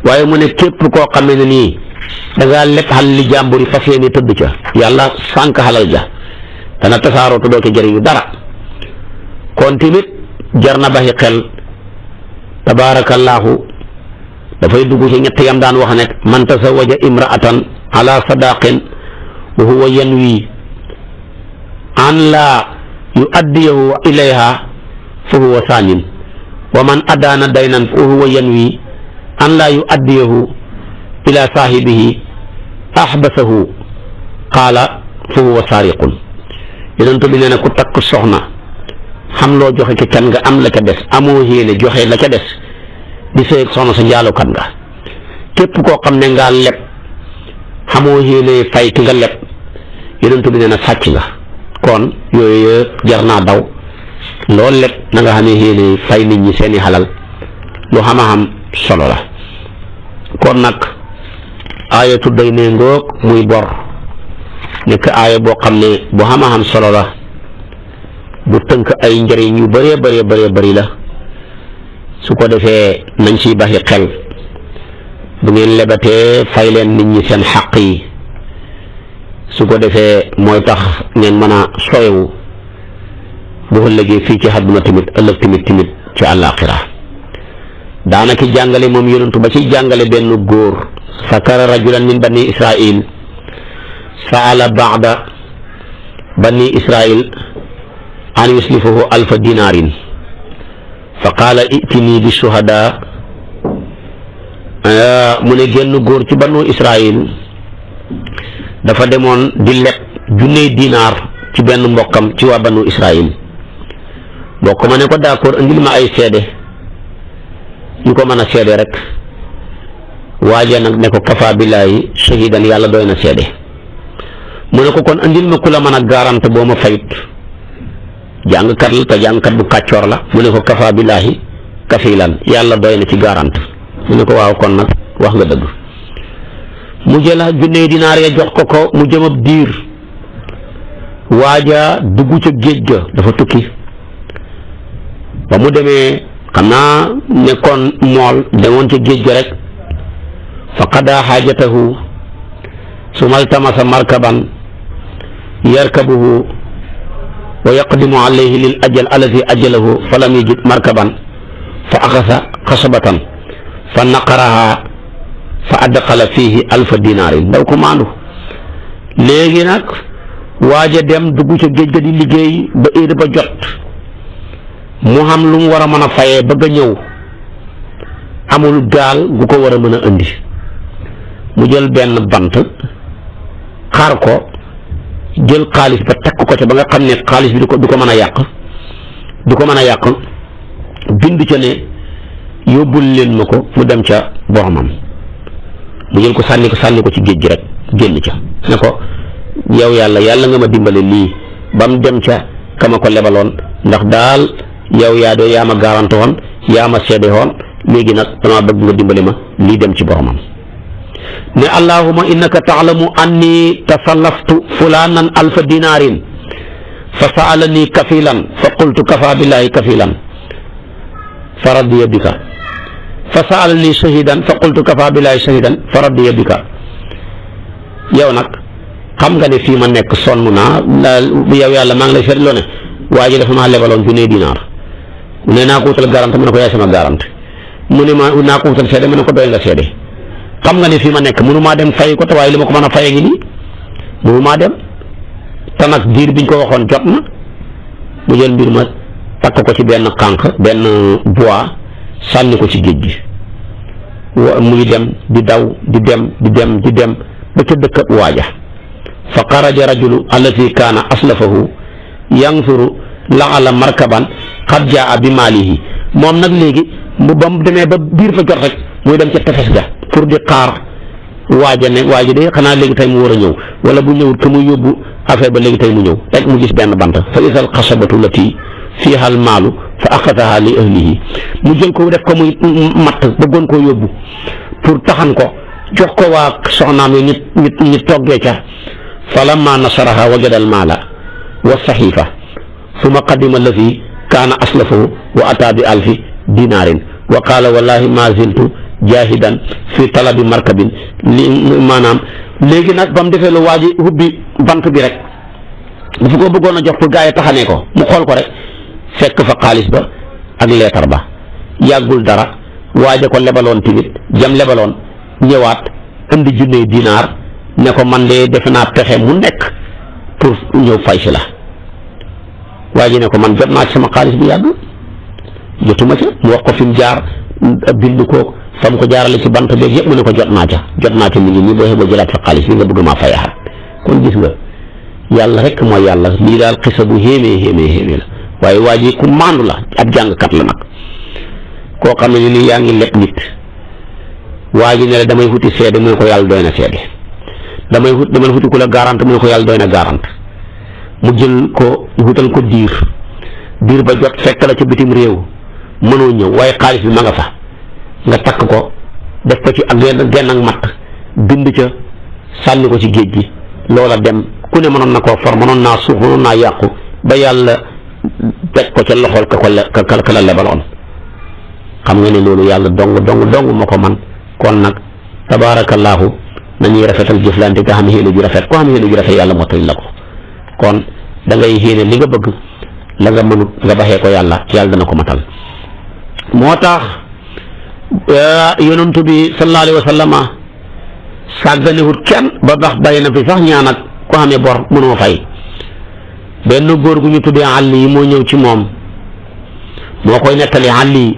waaye mu ne képp koo xamee ne nii da ngaa lekk xal li jàmbur yi fas yéene tëdd ca yàlla sànq xalal ja dana tasaaroo te doo ko jëriñu dara kon tamit jar na baxi xel tabaarakallaahu dafay dugg ci ñett yam daan wax ne man tasawaja imraatan ala sadaqin wa huwa yanwi an laa yuaddiyahu ilayha fa huwa saanin wa man adaana daynan fa huwa yanwi an laa yuaddiyahu ila saahibihi ahbasahu qaala fa huwa saariqun yonent bi nee na ku takk soxna xam loo joxe ci kan nga am la ca des amoo yéene joxe la ca des di sëy soxna sa njaalookat nga képp koo xam ne ngaa leb xamoo yéene fay ki nga leb yonent bi nee na sàcc nga kon yooyu yëpp jar naa daw loolu leb na nga xamee yéene fay nit ñi seeni xalal lu xam solo la kon nag aayatu day ne ngoog muy bor nekk aaya boo xam ne bu xam solo la bu tënk ay njëriñ yu bëree bëri la su ko defee nañ ciy baxi xel bu ngeen lebatee fay leen nit ñi seen xaq yi su ko defee mooy tax ngeen mën a soyewu bu ëllëgee fii ci àdduna tamit ëllëg tamit ci àllaaxira daanaka jàngale moom yonentu ba ci jàngale benn góor sakara rajulan min bani israil saala baada bani israil an yuslifahu alfa dinaarin fa qaala itini bi shuhada mu ne génn góor ci banu israil dafa demoon di leb junney dinaar ci benn mbokkam ci waa banu israil mbokk ma ne ko d'accord indil ma ay seede yu ko mën a seede rek waaje nag ne ko kafa billaahi shahidan yàlla doy na seede mu ne ko kon indil ma ku la mën a garante boo ma fayut jàngkat la te jàngkat bu kàccoor la mu ne ko kafa billaahi kafilan yàlla doy na ci garante mu ne ko waaw kon nag wax nga dëgg mu jël junney dinaar ya jox ko mu jëm ab diir waaja dugg ca géej ga dafa tukki ba mu demee xam naa nekkoon mool demoon ca géej ga rek fa qadaa xaajatahu suma altamasa markaban yarkabuhu wa yaqdimu alayhi lil ajal alladi ajalahu fa lam yajid markaban fa axasa xasabatan fa naqaraha fa adxala fihi alfa dinaarin ndaw ko maandu léegi nag waaja dem dugg ca géej ga di liggéey ba heure ba jot mu xam lu mu war a mën a fayee bëgg a ñëw amul gaal gu ko war a mën a indi mu jël benn bant xaar ko jël xaalis ba takk ko ca ba nga xam ne xaalis bi du ko mën a yàq bind ca ne yóbbul leen ma ko mu dem ca boromam mu jël ko sànni ko ci géej gi rek génn ca ne ko yow yàlla nga ma dimbale lii ba mu dem ca kama ko lebaloon ndax daal yow yaa ma garante woon yaa ma seede woon léegi nag dama bëgg nga dimbale ma lii dem ci boromam ne allahumma innaka taalamu anni tasallaftu fulanan alfa dinaarin fa saalani kafilan fa qultu kafa billahi kafilan fa radiya bika fa saalani shahidan fa qultu kafa billahi shahidan fa radiya bika yow nag xam nga ne fii ma nekk sonn naa yow yàlla maa ngi lay seetloo ne waa ji dafa maa lebaloon junne dinaar mu ne naa ko wutal garante mu ne ko yaay sama garante mu ne ma naa ko wutal seede mu ne ko doy nga seede xam nga ne fii ma nekk mënu maa dem fay ko te waaye li ma ko mën a fayee ngi nii mënu maa dem te nag diir biñ ko waxoon jot na mu jël mbir ma takk ko ci benn xànq benn bois sànni ko ci géej gi muy dem di daw di dem ba ca dëkk waaja fa xaraja rajulu allati kaana aslafahu yanzuru laala markaban qad jaa bi maalihi moom nag léegi ba mu demee ba biir fa jot rek muy dem ca tefes ga pour di xaar waaja de xanaa léegi tey mu war a ñëw wala bu ñëwut que muy yóbbu affaire ba léegi tey mu ñëw rek mu gis benn bant fa isal xasabatu lati fiiha al maalu fa axadaha li ahlihi mu jël ko def ko muy matt bëggoon koo yóbbu pour taxan ko jox ko waa soxnaam yi ñu toggee ca fa lamma nasaraha wajada al maala wa saxiifa summa qadima alladi kaana aslafahu wa ataa bi alfi dinaarin wa qaala wallahi ma ziltu jaahidan fi talabi markabin li maanaam léegi nag ba mu defee lu waa ji hubbi bant bi rek dafa ko bëggoon a jox pour gaa yi taxanee ko mu xool ko rek fekk fa xaalis ba ak leetar ba yàggul dara waaja ko lebaloon tamit jam lebaloon ñëwaat indi junney dinaar ne ko man de defe naa pexe mu nekk pour ñëw fay si la waa ji ne ko man jot naa ci sama xaalis bi yàgg jotuma ca mu wax ko fi mu jaar bind ko fa mu ko jaarale ci bant beeg yëpp mu ne ko jot naa ca mi ngi nii boo xee jëlaat fa xaalis bi nga bëgg maa fayaxaat kon gis nga yàlla rek mooy yàlla lii daal xisa bu xéemee la waaye waa ji ku maandu la ab jàngkat la nag koo xam ne ni yaa ngi leb nit waa ji ne la damay wuti seede mu ne ko yàlla doy na seede damay wuti ku la garante mu ne ko yàlla doy na garante mu jël ko wutal ko diir ba jot fekk la ca bitim réew mënoo ñëw waaye xaalis bi ma nga fa nga takk ko def ko ci ak genn ak matt bind ca sànni ko ci géej gi loola dem ku ne mënoon na koo for mënoon naa suux mënoon naa yàqu ba yàlla teg ko ca loxol ka la lebaloon xam nga ne loolu yàlla dong moo ko man kon nag tabaarakallaahu nañuy rafetal jëflante nga xam yéene ju rafet ko xam yéene ju rafet yàlla mottali la ko kon da ngay yéene li nga bëgg la nga mënut nga baxee ko yàlla dana ko matal moo tax yonent bi sallallahu alayhi wa sallama sàgganewut kenn ba bax bàyyi na fi sax ñaan ak ko xamee bor mënoo fay benn góor gu ñu tuddee àll yi moo ñëw ci moom moo koy nettali àll yi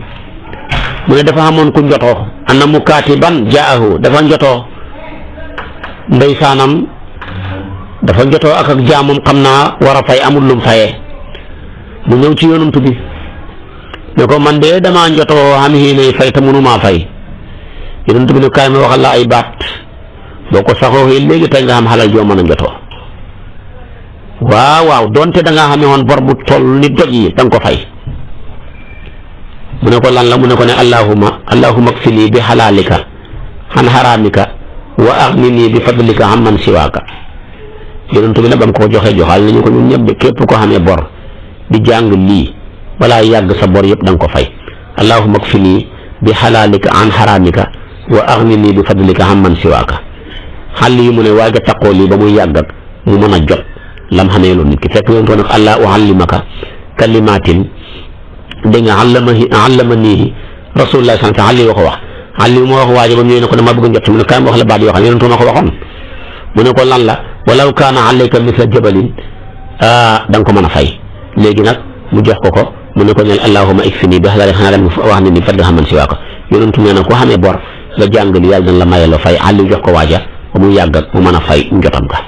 mu ne dafa xamoon ku njotoo anna mukaatiban jaahu dafa njotoo ndeysaanam dafa njotoo ak jaamam xam naa war a fay amul lum fayee mu ñëw ci yonent bi ne ko man de damaa njotoo xam xiinay fay te mënumaa fay yonent bi ne kaay ma waxal la ay baat boo ko saxoo léegi tey nga xam xalal joo mën a njotoo waaw donte da ngaa xamee woon bor bu toll ni doj yi da nga ko fay mu ne ko lan la mu ne ko ne allahumma kfini bi xalaalika xan xaraamika wa aghnini bi fadlika amman siwaaka yonent bi nag ba mu ko joxee joxal nañu ko ñun ñëpp de képp ko xamee bor di jàng lii balaa yàgg sa bor yëpp da nga ko fay allahumma kfini bi xalaalika an xaraamika wa aghnini bi fadlika amman siwaaka xàll yi mu ne waaj a taqoo lii ba muy yàgg ak mu mën a jot lam xamee loolu nit ki fekk yonent nag allah uallimaka kalimatin dégg nga allamanihi rasulullah sallallahu alayhi wa sallam wax àlli moo wax waajo ba mu ñëwee ne ko dama bëgg njot mu ne kaay ma wax la baat yoo xam yonent ma ko waxoon mu ne ko lan la walaw kaana alayka misla jabalin da nga ko mën a fay léegi nag mu jox ko mu ne ko neel allahumma ikfini bi xalaali xanaa dem wax ne ni fadli xaman si waa ko yonent nee na ko xamee bor nga jàngali yàlla dana la mayeloo fay àlli jox ko waaja ba mu yàgg mu mën a fay njotam ga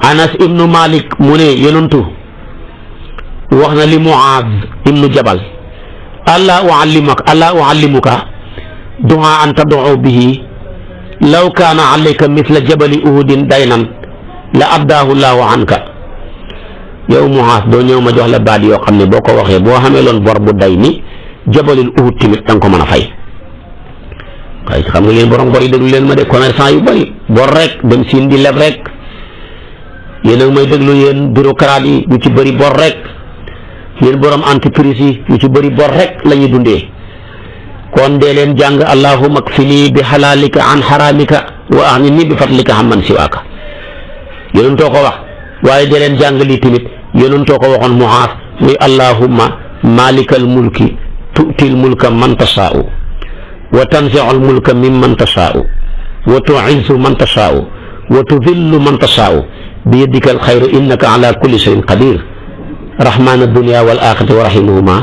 Anas ibnu Malik mu ne yonentu wax na li Muaaz ibnu Jabal allaa uallimuka du'a an tad'u bihi law kaana alayka misla jabali uhudin daynan la abdaahu llaahu anka yow Muaaz doo ñëw ma jox la baat yoo xam ne boo ko waxee boo xamee loon bor bu day ni jabalil uhud tamit da nga ko mën a fay waaye xam nga leen borom bor yi déglu leen ma de commerçant yu bëri bor rek dem siin di leb rek yéen a may déglu yéen bureaucrate yi ñu ci bëri bor rek yéen borom entreprise yi ñu ci bëri bor rek la ñuy dundee kon dee leen jàng allahumma kfini bi xalaalika an xaraamika wa aghnini bi fadlika amman siwaaka yonentoo ko wax waaye dee leen jàng lii tamit yonentoo ko waxoon Muaaz muy allahumma maalikal mulki tu'til mulka man tashaa'u wa tanzi'ul mulka mimman tashaa'u wa tu'izzu man tashaa'u wa tudillu man tashaa'u bi yadika alxayru innaka ala kulli shay'in qadir rahmaan ad-dunya wal aaxirati wa rahimuhuma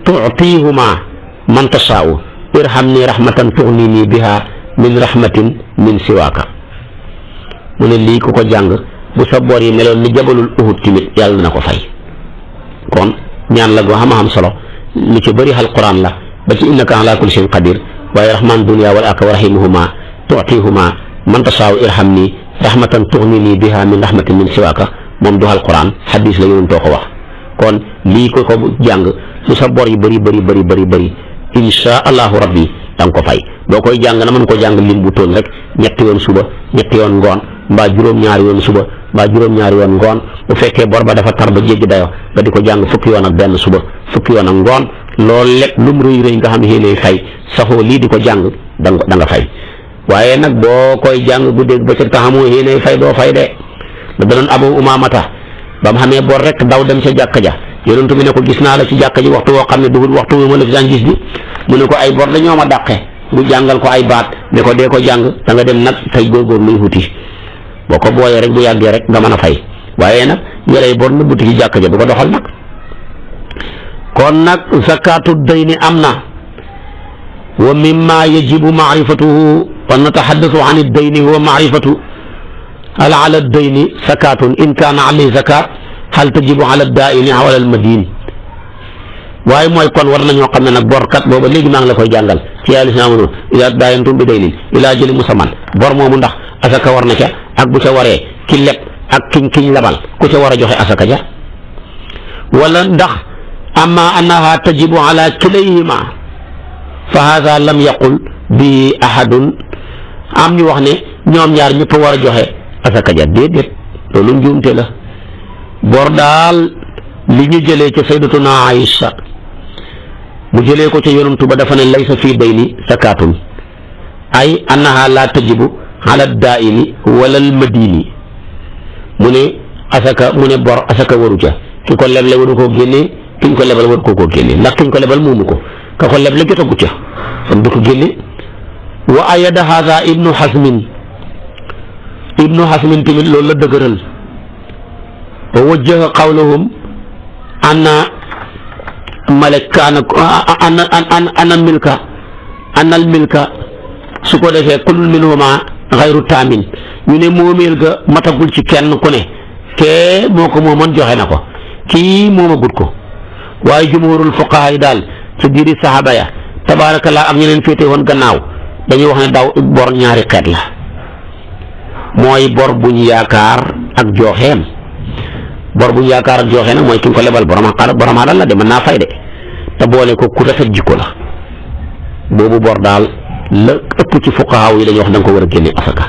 tu'tihuma man tashaa'u irhamni rahmatan tughnini biha min rahmatin min siwaaka mu ne lii ku ko jàng bu sa bor yi meloon ni jabalul uhud tamit yàlla na ko fay kon ñaan la goo xam solo lu ci bëri alquran la ba ci innaka ala kulli shay'in qadir waaye rahmaan dunya wal aaxirati wa rahimuhuma tu'tihuma man tashaa'u irhamni rahmatan tughnini biha min rahmatin min siwaaka moom du alquran xadis la yonentoo ko wax kon lii ko jàng lu sa bor yi bëri insha allahu rabbi da nga ko fay boo koy jàng na mën ko jàng lim bu toon rek ñetti yoon suba ñetti yoon ngoon mbaa juróom-ñaari yoon suba mbaa juróom-ñaari yoon ngoon bu fekkee bor ba dafa tar ba jéggi dayo nga di ko jàng fukki yoon ak benn suba fukki yoon ak ngoon loolu lépp lu mu rëy nga xam ne yéenay fay saxoo lii di ko jàng da nga fay waaye nag boo koy jàng guddeeg ba ca taxamoo yéenay fay doo fay de da doon Abu Umaamata ba mu xamee bor rek daw dem ca jàkka ja yonent bi ne ko gis naa la ci jàkka ji waxtu woo xam ne dugul waxtu wi ma la fi daan gis bi mu ne ko ay bor dañoo ma dàqe mu jàngal ko ay baat ne ko dee ko jàng da nga dem nag tey góorgóor luy wuti boo ko booyee rek bu yàggee rek nga mën a fay waaye nag yore bor na buti ci jàkka ja bu ko doxal nag kon nag zakatu dayni am na wa mimma yajibu maarifatuhu wa nataxaddasu an ad-dayni huwa maarifatu hal ala ad-dayni zakatun in kaana alayhi zakat hal tajibu ala ad-daa'ini aw ala al-madiin waaye mooy kon war nañoo xam ne nag borkat booba léegi maa ngi la koy jàngal ci yàlla si amano ila daayantum bi daynin ila jëli musamman bor moomu ndax asaka war na ca ak bu ca waree ki leb ak kiñ labal ku ca war a joxe asaka ja wala ndax amma annaha tajibu ala kilayhima fa hada lam yaqul bi ahadun am ñu wax ne ñoom ñaar ñëpp war a joxe asaka ja déedéet loolu njuumte la bor daal li ñu jëlee ca sayyidatuna Aïcha mu jëlee ko ca yonantu ba dafa ne laysa fii dayni zakatun ay annaha la tajibu ala daa'imi wala al madini mu ne asaka mu ne bor asaka waru ca ki ko leble waru koo génnee ki ñu ko lebal waru koo génne ndax ki ñu ko lebal moomu ko ka ko leble jotagu ca kon du ko génne. wa ayada haza ibnu hasmin tamit loolu la dëgëral wa wajjaha qawluhum anna malakaana anal milka su ko defee kullun minhuma xayru taamin ñu ne moomeel ga matagul ci kenn ku ne kee moo ko moomoon joxe na ko kii moomagut ko waaye jumhurul fuqaha yi daal ci biiri saxaaba ya tabaarakallaa ak ñeneen féete woon gannaaw dañuy wax ne daw bor ñaari xeet la mooy bor bu ñu yaakaar ak joxeem bor bu ñu yaakaar ak joxe nag mooy ki nga ko lebal borom alal la de mën naa fay de te boole ko ku rafet jikko la boobu bor daal la ëpp ci fuqahaa yi dañuy wax da nga ko war a génne asaka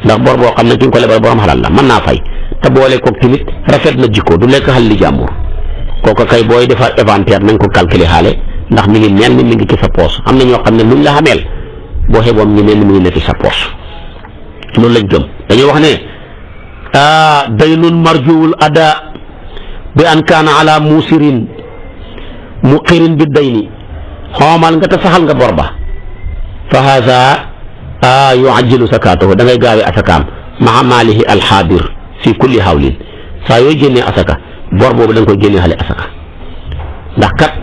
ndax bor boo xam ne ki nga ko lebal borom alal la mën naa fay te boole ko tamit rafet na jikko du lekk xal li jàmbur kooku kay booy defar inventaire nañ ko calculer xaale ndax mi ngi mel ni mi ngi ci sa poos am na ñoo xam ne luñ la xameel boo xeeboon ñu mel ni mi ngi nekk ci sa poos loolu lañ gëm dañuy wax ne daynun marjuwul ada bi an kaana ala musirin muqirin bi dayni xoomal nga te saxal nga bor ba fa haza yuajjilu sakaatahu da ngay gaawee asakaam maa maalihi alxaadir fi kulli hawlin saa yooy génnee asaka bor boobu da nga koy génnee xale asaka ndax kat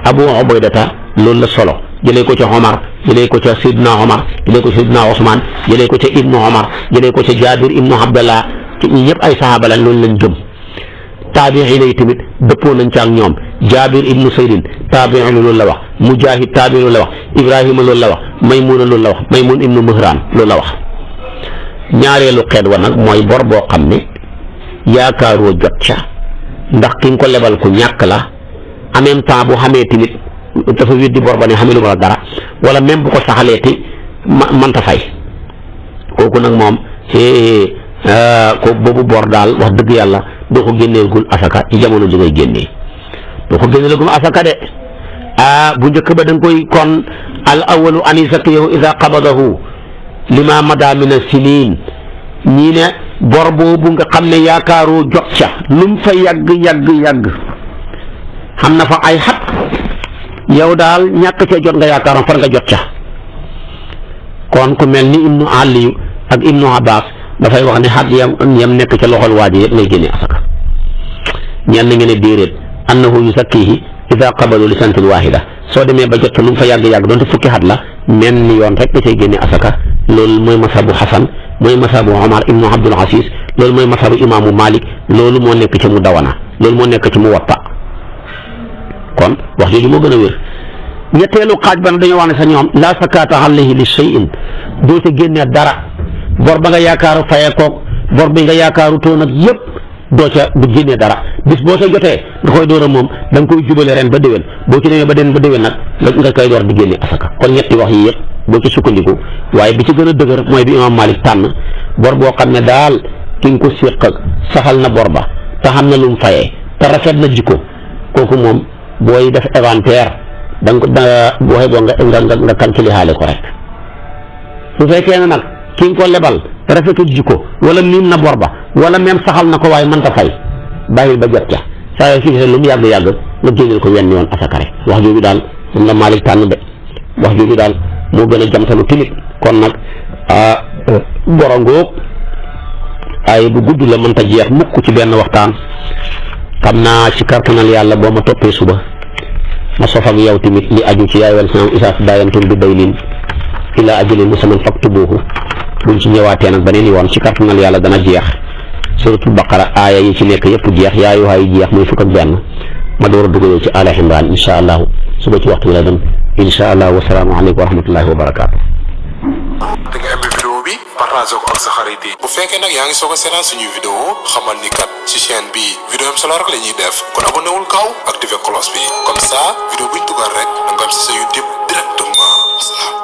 abu ubaydata loolu la solo jëlee ko ca Omar jëlee ko ca Seydina Omar jëlee ko ca Seydina Ousmane jëlee ko ca Ibnu Omar jëlee ko ca Jaabir Ibnu Abdallah ci ñi ñëpp ay saxaaba lañ loolu lañ gëm taabixiina yi tamit dëppoo nañ ca ak ñoom Jaabir Ibnu Saydin taabixiina loolu la wax Mujaahid taabi loolu la wax Ibrahima loolu la wax Maymuna loolu la wax Maymun Ibnu Mihraan loolu la wax. ñaareelu xeet wa nag mooy bor boo xam ne yaakaaroo jot ca ndax ki nga ko lebal ku ñàkk la en même temps bu xamee tamit dafa weddi bor ba ne xamee lu ma la dara wala même bu ko saxalee ti mënta fay kooku nag moom ko boobu bor daal wax dëgg yàlla doo ko génneegul asaka ci jamono ji ngay génnee doo ko génneegul asaka de bu njëkk ba da nga koy kon al awalu anisakiyahu ida qabadahu lima mada min sinin ñii ne bor boobu nga xam ne yaakaaroo jot ca lum fa yàgg xam na fa ay xat yow daal ñàkk cee jot nga yaakaaroon far nga jot ca kon ku mel ni ibnu aliyu ak ibnu abbas dafay wax ne xat yam nekk ca loxol waaji yëpp ngay génne asaka ñenn ngeen ne déedéet annahu yusakkihi ida qabalu li sanatin wahida soo demee ba jot ca lu mu fa yàgg doonte fukki xat la mel ni yoon rek da cay génne asaka loolu mooy masabu xasan mooy masabu omar ibnu abdul aziz loolu mooy masabu imaamu malik loolu moo nekk ca mu dawana loolu moo nekk ci mu watta kon wax jooju moo gën a wér ñetteelu xaaj ba nag dañoo wax ne sa ñoom laa sakaata alayhi li shay'in doo ca génnee dara bor ba nga yaakaaru fayee koog bor bi nga yaakaaru toon ak yëpp doo ca du génnee dara bis boo ca jotee nga koy door a moom da nga koy jubale ren ba déwén boo ci demee ba déwén nag nga koy door di génne asaka kon ñetti wax yi yëpp boo ci sukkandiku waaye bi ci gën a dëgër mooy bi imaam Malik tànn bor boo xam ne daal ki nga ko séq saxal na bor ba te xam na lu mu fayee te rafet na jikko kooku moom booy def inventaire da nga boo xeeboo nga calculer xaale ko rek su fekkee ne nag ki nga ko lebal rafetul jikko wala miin na bor ba wala même saxal na ko waaye mënta fay bàyyil ba jot ca saa yoo si lu mu yàgg nga génneel ko wenn yoon asaka rek wax jooju daal moom la Malik tànn de wax jooju daal moo gën a jamtalu timit kon nag borongoog ay bu gudd la mënta jeex mukk ci benn waxtaan xam naa ci kartanal yàlla boo ma toppee suba ma sof ak yow tamit li aju ci yaay wal sinam isaaf daayantum bi daylin ila ajalin musamman faktubuhu buñ ci ñëwaatee nag beneen yoon ci kartanal yàlla dana jeex suratul baqara aaya yi ci nekk yëpp jeex yaayu yi jeex muy fukk ak benn ma door a dugalee ci Aali Imraan insha allahu suba ci waxtu bi la dem insha allah wasalaamu aleykum wa rahmatullahi wa barakaatu. da nga amee vidéo bi partagé ko ak sa xarit yi bu fekkee nag yaa ngi soog a seetaan suñuy vidéo xamal ni kat ci chaîne bi vidéo am solo rek la ñuy def kon abonné wul gaaw activé cloche bi comme ça vidéo buñ dugal rek da nga am si sa YouTube directement.